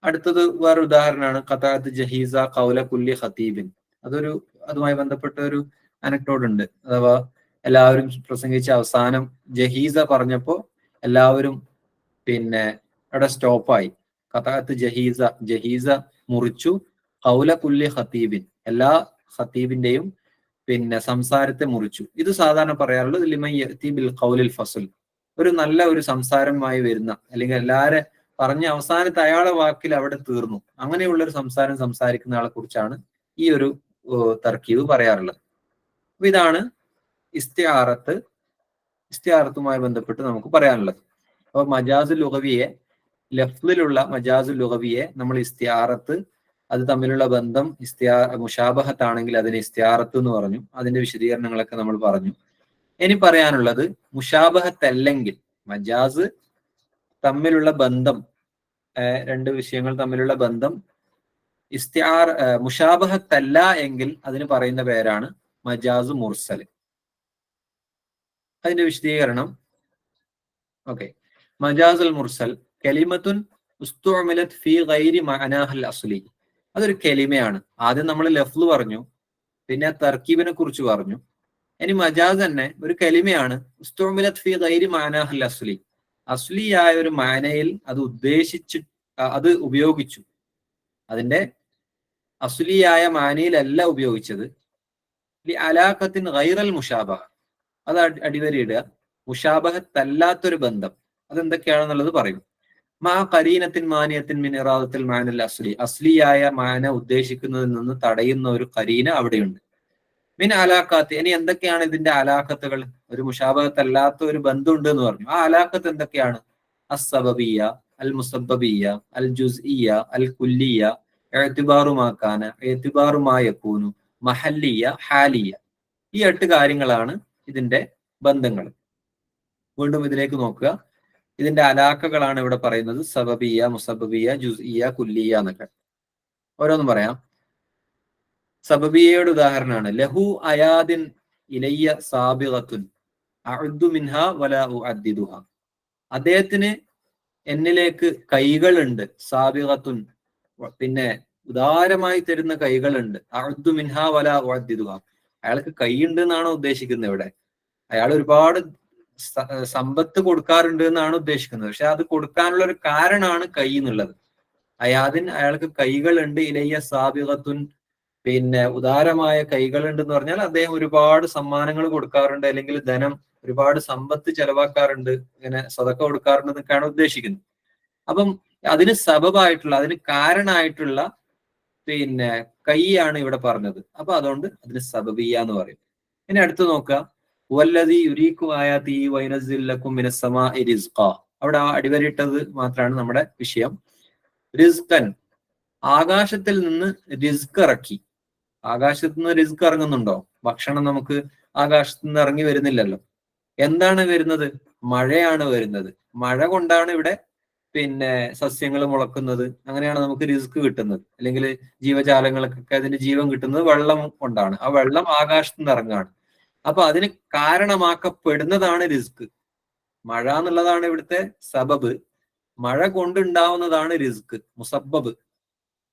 അടുത്തത് വേറെ ഉദാഹരണമാണ് ഖതാഅത്ത് ജഹീസ ഖൗല കുല്ലി ഖതീബിൻ. അതുമായി ബന്ധപ്പെട്ട ഒരു അനക്ഡോട്ട് ഉണ്ട്. അഥവാ എല്ലാവരും പ്രസംഗിച്ച അവസാനം ജഹീസ പറഞ്ഞപ്പോ എല്ലാവരും പിന്നെ അവിടെ സ്റ്റോപ്പായി. ഖതാഅത്ത് ജഹീസ മുറിച്ചു, ഖൗല കുല്ലി ഖതീബിൻ എല്ലാ ഖതീബിന്റെയും പിന്നെ സംസാരത്തെ മുറിച്ചു. ഇത് സാധാരണ പറയാറുള്ളത് ലിമൻ യഅതി ബിൽ ഖൗലിൽ ഫസ്ൽ, ഒരു നല്ല ഒരു സംസാരമായി വരുന്ന, അല്ലെങ്കിൽ എല്ലാരെ പറഞ്ഞ അവസാനത്തെ അയാളെ വാക്കിൽ അവിടെ തീർന്നു, അങ്ങനെയുള്ള ഒരു സംസാരം സംസാരിക്കുന്ന ആളെ കുറിച്ചാണ് ഈ ഒരു തർക്കീബ് പറയാറുള്ളത്. അപ്പൊ ഇതാണ് ഇസ്തിയാറത്തുമായി ബന്ധപ്പെട്ട് നമുക്ക് പറയാനുള്ളത്. അപ്പൊ മജാസുൽ ലുഗവിയെ, ലഫ്ലിലുള്ള മജാസുൽ ലുഗവിയെ നമ്മൾ ഇസ്തിയാറത്ത്, അത് തമ്മിലുള്ള ബന്ധം മുഷാബഹത്താണെങ്കിൽ അതിന് ഇസ്തിയാറത്ത് എന്ന് പറഞ്ഞു. അതിന്റെ വിശദീകരണങ്ങളൊക്കെ നമ്മൾ പറഞ്ഞു. ഇനി പറയാനുള്ളത് മുഷാബഹത്തല്ലെങ്കിൽ, മജാസ് തമ്മിലുള്ള ബന്ധം, രണ്ട് വിഷയങ്ങൾ തമ്മിലുള്ള ബന്ധം മുഷാബഹത്തല്ല എങ്കിൽ അതിന് പറയുന്ന പേരാണ് മജാസ് മുർസൽ. അതിന്റെ വിശദീകരണം ഓക്കെ. മജാസുൽ മുർസൽ കലിമത്തുൻ ഉസ്തുഅമിലത് ഫീ ഗൈരി മഅനാഹൽ അസ്ലി. അതൊരു കലിമയാണ്. ആദ്യം നമ്മൾ ലഫ്ള് പറഞ്ഞു, പിന്നെ തർക്കീബിനെ കുറിച്ച് പറഞ്ഞു. ഇനി മജാസ് തന്നെ ഒരു കലിമയാണ്. ഉസ്തുഅമിലത് ഫീ ഗൈരി മഅനാഹൽ അസ്ലി, അസ്ലിയായ ഒരു മാനയിൽ അത് ഉപയോഗിച്ചു. അതിന്റെ അസ്ലിയായ മാനയിലല്ല ഉപയോഗിച്ചത്. അലാഖത്തിൻ ഗൈറൽ മുഷാബഹ, അത് അടിവരയിടുക. മുഷാബഹത്തല്ലാത്തൊരു ബന്ധം അതെന്തൊക്കെയാണെന്നുള്ളത് പറയും. മാ ഖരീനത്തിൻ മാനിയത്തിൻ മിൻ ഇറാദത്തിൽ മാനൽ അസ്ലി, അസ്ലിയായ മാന ഉദ്ദേശിക്കുന്നതിൽ നിന്ന് തടയുന്ന ഒരു ഖരീന അവിടെയുണ്ട്. മിൻ അലാഖാത്ത്, ഇനി എന്തൊക്കെയാണ് ഇതിന്റെ അലാഖത്തുകൾ? ഒരു മുഷാബഹത്തല്ലാത്ത ഒരു ബന്ധമുണ്ട് എന്ന് പറഞ്ഞു. ആ അലാഖത്ത് എന്തൊക്കെയാണ്? അസ്സബബിയ, അൽ മുസബ്ബബിയ, അൽ ജുസ്ഇയ, അൽ കുല്ലിയ, ഇഅ്തിബാറുമാക്കാന, ഇഅ്തിബാറുമായകൂനു, മഹല്ലിയ, ഹാലിയ. ഈ 8 കാര്യങ്ങളാണ് ഇതിന്റെ ബന്ധങ്ങൾ. വീണ്ടും ഇതിലേക്ക് നോക്കുക. ഇതിന്റെ അലാഖകളാണ് ഇവിടെ പറയുന്നത്. സബബിയ, മുസബ്ബബിയ, ജുസ്ഇയ, കുല്ലിയ എന്നൊക്കെ. ഓരോന്നും പറയാം. സബബിയയുടെ ഉദാഹരണമാണ് ലഹു അയാദിൻ ഇലയ്യ സാബിഗത്തുൻ അഅദ്ദു മിൻഹാ വലാ ഉഅദ്ദിദുഹ. അദ്ദേഹത്തിന് എന്നിലേക്ക് കൈകളുണ്ട്. സാബിഗത്തുൻ, പിന്നെ ഉദാരമായി തരുന്ന കൈകളുണ്ട്. അഅദ്ദു മിൻഹാ വലാ ഉഅദ്ദിദുഹ, അയാൾക്ക് കൈയുണ്ട് എന്നാണ് ഉദ്ദേശിക്കുന്നത് ഇവിടെ. അയാൾ ഒരുപാട് സമ്പത്ത് കൊടുക്കാറുണ്ട് എന്നാണ് ഉദ്ദേശിക്കുന്നത്. പക്ഷെ അത് കൊടുക്കാനുള്ള ഒരു കാരണമാണ് കൈ എന്നുള്ളത്. അയാൾക്ക് കൈകളുണ്ട്. ഇലയ്യ സാബിഗത്തുൻ, പിന്നെ ഉദാരമായ കൈകളുണ്ട് എന്ന് പറഞ്ഞാൽ അദ്ദേഹം ഒരുപാട് സമ്മാനങ്ങൾ കൊടുക്കാറുണ്ട്, അല്ലെങ്കിൽ ധനം, ഒരുപാട് സമ്പത്ത് ചെലവാക്കാറുണ്ട്, ഇങ്ങനെ സദഖ കൊടുക്കാറുണ്ട് എന്നൊക്കെയാണ് ഉദ്ദേശിക്കുന്നത്. അപ്പം അതിന് സബബായിട്ടുള്ള, അതിന് കാരണമായിട്ടുള്ള പിന്നെ കൈയാണ് ഇവിടെ പറഞ്ഞത്. അപ്പൊ അതുകൊണ്ട് അതിന് സബബിയ എന്ന് പറയും. ഇനി അടുത്ത് നോക്കുക. വല്ലദി യുരീക്കു ആയാതി വയനസിൽ ലക്കും മിനസ് സമാഇ റിസ്ഖ. അവിടെ അടിവരയിട്ടത് മാത്രമാണ് നമ്മുടെ വിഷയം. റിസ്ഖൻ, ആകാശത്തിൽ നിന്ന് റിസ്ക് ഇറക്കി. ആകാശത്ത് നിന്ന് റിസ്ക് ഇറങ്ങുന്നുണ്ടോ? ഭക്ഷണം നമുക്ക് ആകാശത്ത് നിന്ന് ഇറങ്ങി വരുന്നില്ലല്ലോ. എന്താണ് വരുന്നത്? മഴയാണ് വരുന്നത്. മഴ കൊണ്ടാണ് ഇവിടെ പിന്നെ സസ്യങ്ങൾ മുളക്കുന്നത്. അങ്ങനെയാണ് നമുക്ക് റിസ്ക് കിട്ടുന്നത്, അല്ലെങ്കിൽ ജീവജാലങ്ങൾക്കൊക്കെ അതിന്റെ ജീവൻ കിട്ടുന്നത് വെള്ളം കൊണ്ടാണ്. ആ വെള്ളം ആകാശത്ത് നിന്ന് ഇറങ്ങാണ്. അപ്പൊ അതിന് കാരണമാക്കപ്പെടുന്നതാണ് റിസ്ക്. മഴ എന്നുള്ളതാണ് ഇവിടുത്തെ സബബ്. മഴ കൊണ്ടുണ്ടാവുന്നതാണ് റിസ്ക്, മുസബ്ബബ്,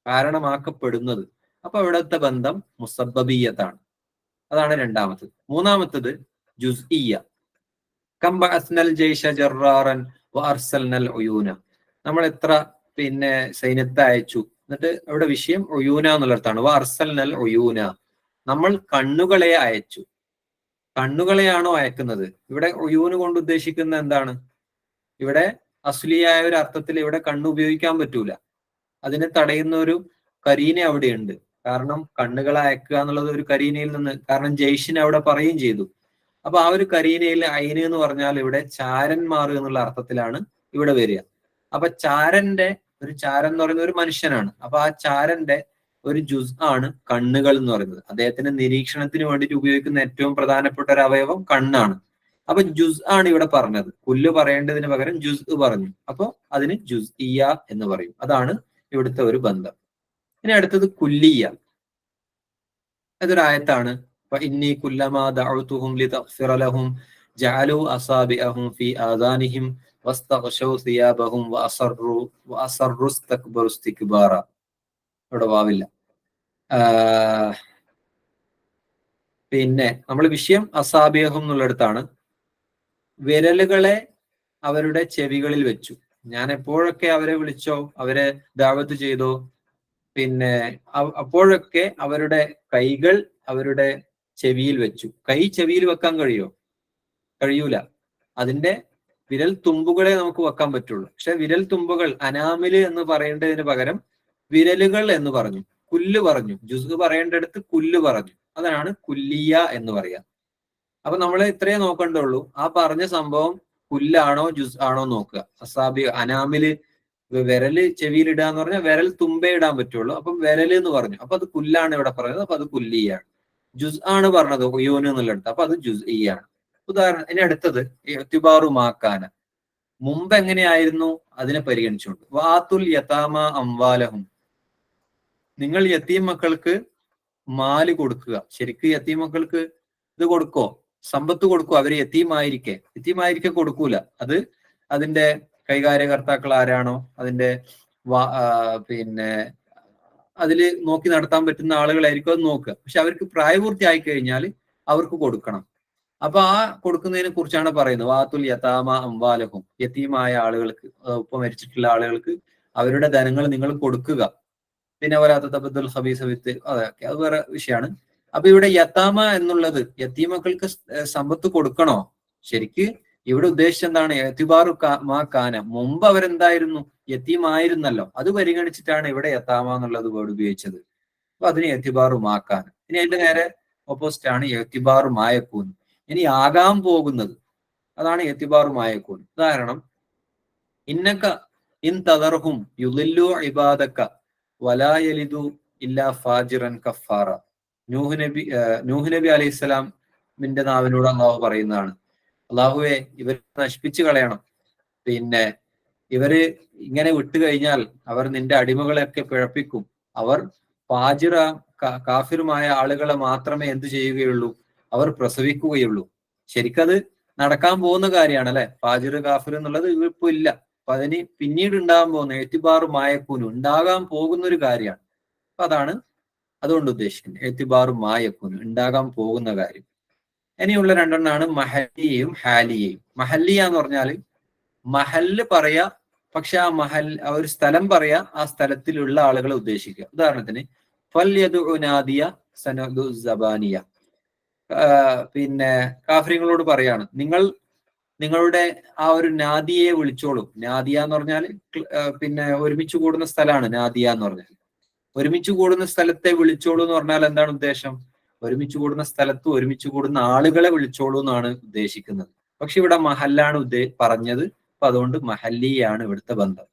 കാരണമാക്കപ്പെടുന്നത്. അപ്പൊ ഇവിടുത്തെ ബന്ധം മുസബ്ബബിയ്യത്താണ്. അതാണ് രണ്ടാമത്തത്. മൂന്നാമത്തത് ജുസ്ഇയ്യ. കംബഅസ്നൽ ജയ്ഷ ജറാറൻ വഅർസൽനൽ ഉയൂന. നമ്മൾ എത്ര പിന്നെ സൈന്യത്തെ അയച്ചു. എന്നിട്ട് അവിടെ വിഷയം ഉയൂന എന്നുള്ളതാണ്. വഅർസൽനൽ ഉയൂന, നമ്മൾ കണ്ണുകളെ അയച്ചു. കണ്ണുകളെയാണോ അയക്കുന്നത്? ഇവിടെ ഉയൂന് കൊണ്ട് ഉദ്ദേശിക്കുന്ന എന്താണ്? ഇവിടെ അസ്ലിയായ ഒരു അർത്ഥത്തിൽ ഇവിടെ കണ്ണ് ഉപയോഗിക്കാൻ പറ്റൂല. അതിനെ തടയുന്ന ഒരു കരീന അവിടെയുണ്ട്. കാരണം കണ്ണുകളെ അയക്കുക എന്നുള്ളത് ഒരു കരീനയിൽ നിന്ന്, കാരണം ജയ്ഷിനെ അവിടെ പറയുകയും ചെയ്തു. അപ്പൊ ആ ഒരു കരീനയിൽ ഐന് എന്ന് പറഞ്ഞാൽ ഇവിടെ ചാരന്മാർ എന്നുള്ള അർത്ഥത്തിലാണ് ഇവിടെ വരിക. അപ്പൊ ചാരൻ എന്ന് പറയുന്നത് ഒരു മനുഷ്യനാണ്. അപ്പൊ ആ ചാരന്റെ ഒരു ജുസ് ആണ് കണ്ണുകൾ എന്ന് പറയുന്നത്. അദ്ദേഹത്തിന്റെ നിരീക്ഷണത്തിന് വേണ്ടിയിട്ട് ഉപയോഗിക്കുന്ന ഏറ്റവും പ്രധാനപ്പെട്ട ഒരു അവയവം കണ്ണാണ്. അപ്പൊ ജുസ് ആണ് ഇവിടെ പറഞ്ഞത്. കുല്ല് പറയേണ്ടതിന് പകരം ജുസ് പറഞ്ഞു. അപ്പൊ അതിന് ജുസ്ഇയ്യ എന്ന് പറയും. അതാണ് ഇവിടുത്തെ ഒരു ബന്ധം. ഇനി അടുത്തത് കുല്ലിയ. അതൊരു ആയത്താണ്. ഇന്നി കുല്ലമാ ദഅഉതുഹും ലിതഗ്ഫിറ ലഹും ജഅലു അസാബിഅഹും ഫീ ആദാനിഹിം വസ്തഗ്ശൗ സിയാബഹും വഅസറു ഇസ്തക്ബറു ഇസ്തിക്ബാറ. ഇവിടെ വാവില്ല. പിന്നെ നമ്മൾ വിഷയം അസാബിഅഹും എന്നുള്ളിടത്താണ്. വിരലുകളെ അവരുടെ ചെവികളിൽ വെച്ചു. ഞാൻ എപ്പോഴൊക്കെ അവരെ വിളിച്ചോ, അവരെ ദഅവത്ത് ചെയ്തോ, പിന്നെ അപ്പോഴൊക്കെ അവരുടെ കൈകൾ അവരുടെ ചെവിയിൽ വെച്ചു. കൈ ചെവിയിൽ വെക്കാൻ കഴിയൂല. അതിന്റെ വിരൽ തുമ്പുകളെ നമുക്ക് വെക്കാൻ പറ്റുള്ളൂ. പക്ഷെ വിരൽ തുമ്പുകൾ, അനാമില് എന്ന് പറയേണ്ടതിന് പകരം വിരലുകൾ എന്ന് പറഞ്ഞു, കുല്ല് പറഞ്ഞു. ജുസ് പറയേണ്ടടുത്ത് കുല്ല് പറഞ്ഞു. അതാണ് കുല്ലിയ എന്ന് പറയാ. അപ്പൊ നമ്മൾ ഇത്രയേ നോക്കണ്ടുള്ളൂ. ആ പറഞ്ഞ സംഭവം കുല്ലാണോ ജുസ് ആണോ നോക്കുക. അസാബി അനാമില് വിരല് ചെവിയിൽ ഇടുക എന്ന് പറഞ്ഞാൽ വിരൽ തുമ്പേ ഇടാൻ പറ്റുള്ളൂ. അപ്പം വിരല് എന്ന് പറഞ്ഞു, അപ്പൊ അത് കുല്ലാണ് ഇവിടെ പറയുന്നത്. അപ്പൊ അത് കുല്ലിയാണ്. ജുസ് ആണ് പറഞ്ഞത് യൂന് എന്നുള്ളടത്ത്, അപ്പൊ അത് ജുസ് ആണ്. ഉദാഹരണം ഇനി അടുത്തത് ഇഅ്തിബാറു മാക്കാന. മുമ്പ് എങ്ങനെയായിരുന്നു അതിനെ പരിഗണിച്ചുകൊണ്ട്. വാത്തുൽ യതാമ അംവാലഹും, നിങ്ങൾ യതീം മക്കൾക്ക് മാല് കൊടുക്കുക. ശരിക്ക് യതീം മക്കൾക്ക് ഇത് കൊടുക്കോ, സമ്പത്ത് കൊടുക്കോ? അവര് യതീമായിരിക്കെ കൊടുക്കൂല. അത് അതിന്റെ കൈകാര്യകർത്താക്കൾ ആരാണോ, അതിന്റെ പിന്നെ അതില് നോക്കി നടത്താൻ പറ്റുന്ന ആളുകളായിരിക്കും അത് നോക്കുക. പക്ഷെ അവർക്ക് പ്രായപൂർത്തി ആയി കഴിഞ്ഞാൽ അവർക്ക് കൊടുക്കണം. അപ്പൊ ആ കൊടുക്കുന്നതിനെ കുറിച്ചാണ് പറയുന്നത്. വാത്തുൽ യതാമ അംവാലഹും, യതീമായ ആളുകൾക്ക്, ഒപ്പം മരിച്ചിട്ടുള്ള ആളുകൾക്ക് അവരുടെ ധനങ്ങൾ നിങ്ങൾ കൊടുക്കുക. പിന്നെ വലാത്ത തബദ്ദുൽ ഖബീസ വിത്ത്, അതൊക്കെ അത് വേറെ വിഷയമാണ്. അപ്പൊ ഇവിടെ യതാമ എന്നുള്ളത് യതീമക്കൾക്ക് സമ്പത്ത് കൊടുക്കണോ? ശരിക്ക് ഇവിടെ ഉദ്ദേശിച്ചത് എന്താണ്? എത്തിബാറു മാ കാന, മുമ്പ് അവരെന്തായിരുന്നു? യതീമായിരുന്നല്ലോ. അത് പരിഗണിച്ചിട്ടാണ് ഇവിടെ യതാമ എന്നുള്ളത് വേർഡ് ഉപയോഗിച്ചത്. അപ്പൊ അതിന് എത്തിബാറു മാക്കാൻ. ഇനി അതിന്റെ നേരെ ഓപ്പോസിറ്റ് ആണ് എത്തിബാറു മായക്കൂൻ. ഇനി ആകാൻ പോകുന്നത്, അതാണ് എത്തിബാറു മായക്കൂൻ. ഉദാഹരണം, ഇന്നക ഇൻ തദർഹും യുളില്ലു ഇബാദക വലാ യലിദു ഇല്ലാ ഫാജിറൻ കഫാറ. നൂഹ് നബി അലൈഹിസ്സലാമിന്റെ നാവിനോട് അള്ളാഹു പറയുന്നതാണ്. അള്ളാഹുവെ, ഇവരെ നശിപ്പിച്ചു കളയണം. പിന്നെ ഇവര് ഇങ്ങനെ വിട്ടു കഴിഞ്ഞാൽ അവർ നിന്റെ അടിമകളെയൊക്കെ പിഴപ്പിക്കും. അവർ ഫാജിറ കാഫിറുമായ ആളുകളെ മാത്രമേ എന്ത് ചെയ്യുകയുള്ളൂ? അവർ പ്രസവിക്കുകയുള്ളൂ. ശരിക്കത് നടക്കാൻ പോകുന്ന കാര്യമാണ് അല്ലെ? ഫാജിർ കാഫിർ എന്നുള്ളത് ഇപ്പൊ ഇല്ല. അപ്പൊ അതിന് പിന്നീട് ഉണ്ടാകാൻ പോകുന്ന എത്തിബാറു മായക്കൂന് ഉണ്ടാകാൻ പോകുന്ന ഒരു കാര്യമാണ്. അപ്പൊ അതാണ് അതുകൊണ്ട് ഉദ്ദേശിക്കുന്നത്. എത്തിബാറു മായക്കൂന് ഉണ്ടാകാൻ പോകുന്ന കാര്യം. ഇനിയുള്ള രണ്ടെണ്ണാണ് മഹല്ലിയയും ഹാലിയയും. മഹല്ലിയ എന്ന് പറഞ്ഞാൽ മഹല്ല് പറയാ, പക്ഷെ ആ ഒരു സ്ഥലം പറയാ, ആ സ്ഥലത്തിലുള്ള ആളുകളെ ഉദ്ദേശിക്കുക. ഉദാഹരണത്തിന് ഫല്യദുനാദിയ സനദു സബാനിയ. പിന്നെ കാഫിറുകളോട് പറയാണ്, നിങ്ങളുടെ ആ ഒരു നാദിയെ വിളിച്ചോളൂ. നാദിയ എന്ന് പറഞ്ഞാൽ പിന്നെ ഒരുമിച്ച് കൂടുന്ന സ്ഥലമാണ് നാദിയ എന്ന് പറഞ്ഞാൽ. ഒരുമിച്ച് കൂടുന്ന സ്ഥലത്തെ വിളിച്ചോളൂ എന്ന് പറഞ്ഞാൽ എന്താണ് ഉദ്ദേശം? ഒരുമിച്ച് കൂടുന്ന സ്ഥലത്ത് ഒരുമിച്ച് കൂടുന്ന ആളുകളെ വിളിച്ചോളൂ എന്നാണ് ഉദ്ദേശിക്കുന്നത്. പക്ഷെ ഇവിടെ മഹല്ലാണ് പറഞ്ഞത്. അപ്പൊ അതുകൊണ്ട് മഹല്ലിയാണ് ഇവിടുത്തെ ബന്ധം.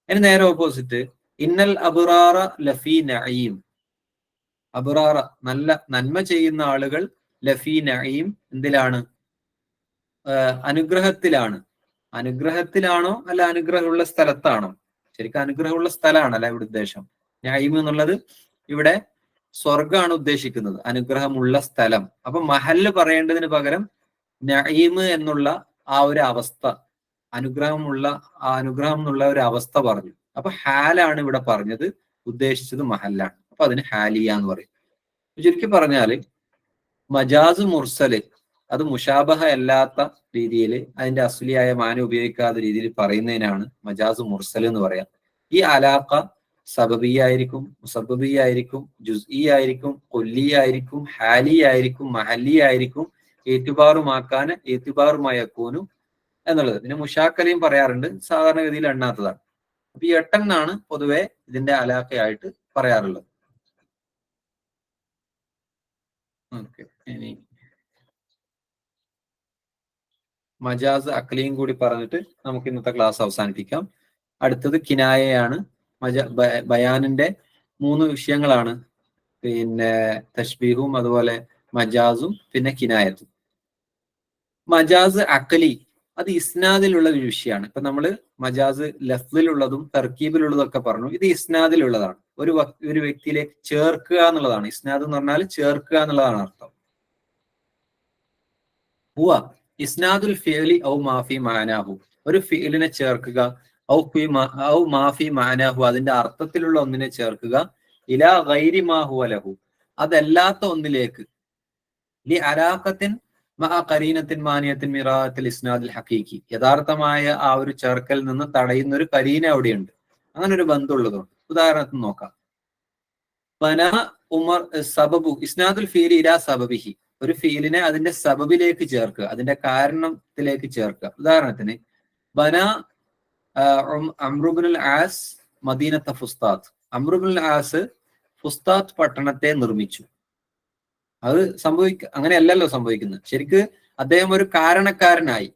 ഇനി നേരെ ഓപ്പോസിറ്റ്, ഇന്നൽ അബ്റാറ ലഫീ നഈം. അബ്റാറ നല്ല നന്മ ചെയ്യുന്ന ആളുകൾ, ലഫീ നഈം എന്തിലാണ്? അനുഗ്രഹത്തിലാണ്. അനുഗ്രഹത്തിലാണോ അല്ല അനുഗ്രഹമുള്ള സ്ഥലത്താണോ? ശരിക്കും അനുഗ്രഹമുള്ള സ്ഥലമാണ് അല്ല ഇവിടെ ഉദ്ദേശം. നഈം എന്നുള്ളത് ഇവിടെ സ്വർഗമാണ് ഉദ്ദേശിക്കുന്നത്, അനുഗ്രഹമുള്ള സ്ഥലം. അപ്പൊ മഹല്ല് പറയേണ്ടതിന് പകരം നഈം എന്നുള്ള ആ ഒരു അവസ്ഥ, അനുഗ്രഹം എന്നുള്ള ഒരു അവസ്ഥ പറഞ്ഞു. അപ്പൊ ഹാലാണ് ഇവിടെ പറഞ്ഞത്, ഉദ്ദേശിച്ചത് മഹല്ലാണ്. അപ്പൊ അതിന് ഹാലിയ എന്ന് പറയും. ചുരുക്കി പറഞ്ഞാല് മജാസ് മുർസല് അത് മുഷാബഹ അല്ലാത്ത രീതിയിൽ, അതിന്റെ അസ്ലിയായ മാന ഉപയോഗിക്കാത്ത രീതിയിൽ പറയുന്നതിനാണ് മജാസ് മുർസൽ എന്ന് പറയാം. ഈ അലാഖ സബബിയ ആയിരിക്കും, മുസബബിയ ആയിരിക്കും, ജുസ്ഇ ആയിരിക്കും, കൊല്ലി ആയിരിക്കും, ഹാലി ആയിരിക്കും, മഹല്ലി ആയിരിക്കും, ഏറ്റുബാറുമാക്കാൻ ഏറ്റുബാറുമായക്കൂനും എന്നുള്ളത്. പിന്നെ മുഷാക്കലയും പറയാറുണ്ട്, സാധാരണഗതിയിൽ എണ്ണാത്തതാണ്. അപ്പൊ ഈ എട്ടെണ്ണാണ് പൊതുവെ ഇതിന്റെ അലാഖയായിട്ട് പറയാറുള്ളത്. ഓക്കെ, ഇനി മജാസ് അക്ലിയും കൂടി പറഞ്ഞിട്ട് നമുക്ക് ഇന്നത്തെ ക്ലാസ് അവസാനിപ്പിക്കാം. അടുത്തത് കിനായയാണ്. ബയാനിന്റെ 3 വിഷയങ്ങളാണ്. പിന്നെ തഷ്ബീഹും അതുപോലെ മജാസും പിന്നെ കിനായത്തും. മജാസ് അക്ലി അത് ഇസ്നാദിലുള്ള ഒരു വിഷയമാണ്. ഇപ്പൊ നമ്മള് മജാസ് ലഫ്ലിലുള്ളതും തർക്കീബിലുള്ളതും ഒക്കെ പറഞ്ഞു. ഇത് ഇസ്നാദിലുള്ളതാണ്. ഒരു വ്യക്തിയിലേക്ക് ചേർക്കുക എന്നുള്ളതാണ്. ഇസ്നാദ് എന്ന് പറഞ്ഞാൽ ചേർക്കുക എന്നുള്ളതാണ് അർത്ഥം. ഹുവ ഇസ്നാദുൽ ഫിഅലി ഔ മാഫി മാനാഹു, ഒരു ഫിഅലിനെ ചേർക്കുക, ഔ മാഫി മാനാഹു അതിന്റെ അർത്ഥത്തിലുള്ള ഒന്നിനെ ചേർക്കുക, ഇലാ ഗൈരി മാ ഹുവ ലഹു അതല്ലാത്ത ഒന്നിലേക്ക്, ലി അലാഖത്തിൻ മഅ ഖരീനത്തിൻ മാനിയത്തിൻ മിറാഅത്തിൽ ഇസ്നാദുൽ ഹഖീഖി യഥാർത്ഥമായ ആ ഒരു ചേർക്കൽ നിന്ന് തടയുന്ന ഒരു കരീന അവിടെയുണ്ട്, അങ്ങനെ ഒരു ബന്ധമുള്ളതുകൊണ്ട്. ഉദാഹരണത്തിന് നോക്കാം. ബന ഉമർ സബബു ഇസ്നാദുൽ ഫീലി ഇലാ സബബിഹി, ഒരു ഫീലിനെ അതിന്റെ സബബിലേക്ക് ചേർക്കുക, അതിന്റെ കാരണത്തിലേക്ക് ചേർക്കുക. ഉദാഹരണത്തിന് ബന അംറുബ്നുൽ ആസ് മദീനത്തെ ഫുസ്താത്ത്, അംറുബ്നുൽ ആസ് ഫുസ്താത്ത് പട്ടണത്തെ നിർമ്മിച്ചു. അത് അങ്ങനെയല്ലല്ലോ സംഭവിക്കുന്നത്. ശരിക്ക് അദ്ദേഹം ഒരു കാരണക്കാരനായി.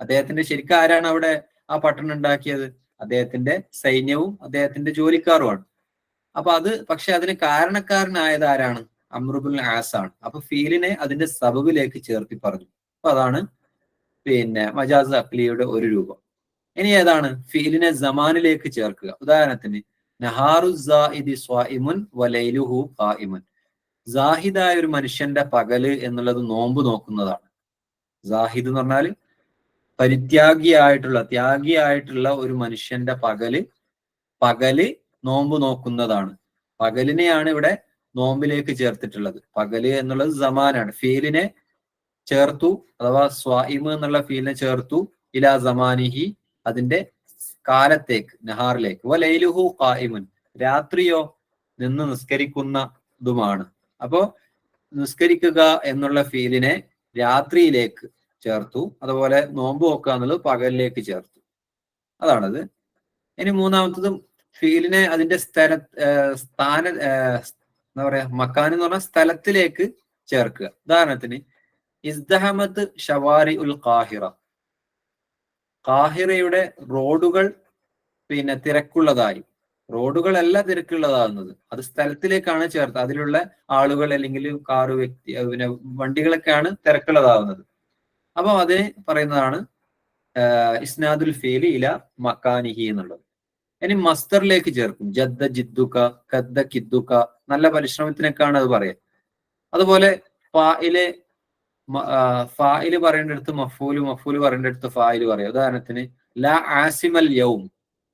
അദ്ദേഹത്തിന്റെ ശരിക്കും ആരാണ് അവിടെ ആ പട്ടണം ഉണ്ടാക്കിയത്? അദ്ദേഹത്തിന്റെ സൈന്യവും അദ്ദേഹത്തിന്റെ ജോലിക്കാരുമാണ്. അപ്പൊ പക്ഷെ അതിന് കാരണക്കാരനായത് ആരാണ്? അമ്രുബുൽ ആസ് ആണ്. അപ്പൊ ഫീലിനെ അതിന്റെ സബബിലേക്ക് ചേർത്തി പറഞ്ഞു. അപ്പൊ അതാണ് മജാസ് അഖ്ലിയുടെ ഒരു രൂപം. ഇനി ഏതാണ്? ഫീലിനെ സമാനിലേക്ക് ചേർക്കുക. ഉദാഹരണത്തിന് നഹാറു സാഇദി സ്വാഇമുൻ വലൈലുഹു ഖായിമുൻ, സാഹിദായ ഒരു മനുഷ്യന്റെ പകല് എന്നുള്ളത് നോമ്പ് നോക്കുന്നതാണ്. സാഹിദ് എന്ന് പറഞ്ഞാല് ത്യാഗിയായിട്ടുള്ള ഒരു മനുഷ്യന്റെ പകല് നോമ്പ് നോക്കുന്നതാണ്. പകലിനെയാണ് ഇവിടെ നോമ്പിലേക്ക് ചേർത്തിട്ടുള്ളത്. പകല് എന്നുള്ളത് സമാനാണ്. ഫീലിനെ ചേർത്തു, അഥവാ സ്വായിമ് എന്നുള്ള ഫീലിനെ ചേർത്തു ഇലാ സമാനിഹി അതിന്റെ കാലത്തേക്ക്, നഹാറിലേക്ക്. വലൈലുഹു ഖായിമുൻ രാത്രിയോ നിന്ന് നിസ്കരിക്കുന്നതുമാണ്. അപ്പോ നിസ്കരിക്കുക എന്നുള്ള ഫീലിനെ രാത്രിയിലേക്ക് ചേർത്തു, അതുപോലെ നോമ്പ് നോക്കുക എന്നുള്ളത് പകലിലേക്ക് ചേർത്തു. അതാണത്. ഇനി മൂന്നാമത്തതും ഫീലിനെ അതിന്റെ എന്താ പറയാ, മക്കാൻ എന്ന് പറഞ്ഞ സ്ഥലത്തിലേക്ക് ചേർക്കുക. ഉദാഹരണത്തിന് ഇസ്ദഹമത്ത് ഷവാരി ഉൽ ഖാഹിറ, ഖാഹിറയുടെ റോഡുകൾ തിരക്കുള്ളതായി. റോഡുകളല്ല തിരക്കുള്ളതാകുന്നത്, അത് സ്ഥലത്തിലേക്കാണ് ചേർത്ത്. അതിലുള്ള ആളുകൾ അല്ലെങ്കിൽ കാറ്, വ്യക്തി, വണ്ടികളൊക്കെയാണ് തിരക്കുള്ളതാകുന്നത്. അപ്പൊ അത് പറയുന്നതാണ് ഇസ്നാദുൽ ഫീലി ഇല മക്കാനിഹി എന്നുള്ളത്. ഇനി മസ്തറിലേക്ക് ചേർക്കും. ജദ്ദ ജിദ്ദുക, കദ്ദ കിദ്ദുക, നല്ല പരിശ്രമത്തിനൊക്കെയാണ് അത് പറയാം. അതുപോലെ ഫായില് പറയേണ്ടടുത്ത് മഫൂല് പറയേണ്ടടുത്ത് ഫായില് പറയാം. ഉദാഹരണത്തിന് ലാ ആസിമൽ യൗം,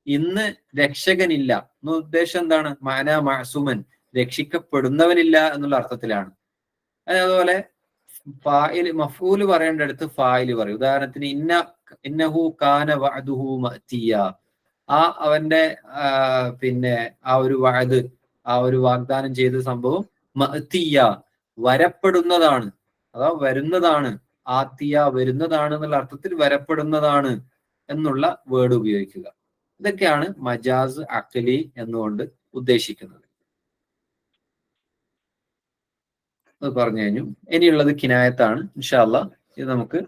ഇന്ന് രക്ഷകനില്ല എന്ന ഉദ്ദേശം എന്താണ്? മാന മാസുമൻ, രക്ഷിക്കപ്പെടുന്നവനില്ല എന്നുള്ള അർത്ഥത്തിലാണ്. അതുപോലെ മഫൂല് പറയേണ്ടടുത്ത് ഫായില് പറയും. ഉദാഹരണത്തിന് ഇന്നഹു കാന വഅദുഹു മഅതിയ, അവന്റെ ആ ഒരു വഅദ്, ആ ഒരു വാഗ്ദാനം ചെയ്ത സംഭവം മഅതിയ വരപ്പെടുന്നതാണ്, അഥവാ വരുന്നതാണ്. ആത്തിയ വരുന്നതാണ് എന്നുള്ള അർത്ഥത്തിൽ വരപ്പെടുന്നതാണ് എന്നുള്ള വേർഡ് ഉപയോഗിക്കുക. ഇതൊക്കെയാണ് മജാസ് അഖ്ലി എന്നുകൊണ്ട് ഉദ്ദേശിക്കുന്നത്. അത് പറഞ്ഞു കഴിഞ്ഞു. ഇനിയുള്ളത് കിനായത്താണ്. ഇൻഷാ അല്ലാഹ് ഇത് നമുക്ക്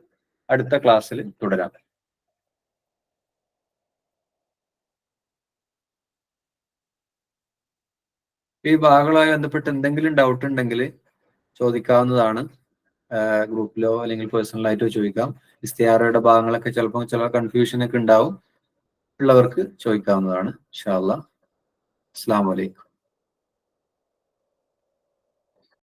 അടുത്ത ക്ലാസ്സിൽ തുടരാം. ഈ ഭാഗങ്ങളുമായി ബന്ധപ്പെട്ട് എന്തെങ്കിലും ഡൗട്ട് ഉണ്ടെങ്കിൽ ചോദിക്കാവുന്നതാണ്. ഗ്രൂപ്പിലോ അല്ലെങ്കിൽ പേഴ്സണലായിട്ടോ ചോദിക്കാം. ഇസ്തിയാറയുടെ ഭാഗങ്ങളൊക്കെ ചിലപ്പോൾ ചില കൺഫ്യൂഷൻ ഒക്കെ ഉണ്ടാവും. ഉള്ളവർക്ക് ചോദിക്കാവുന്നതാണ്. ഇൻഷാ അല്ലാഹ്. അസ്സലാമു അലൈക്കും.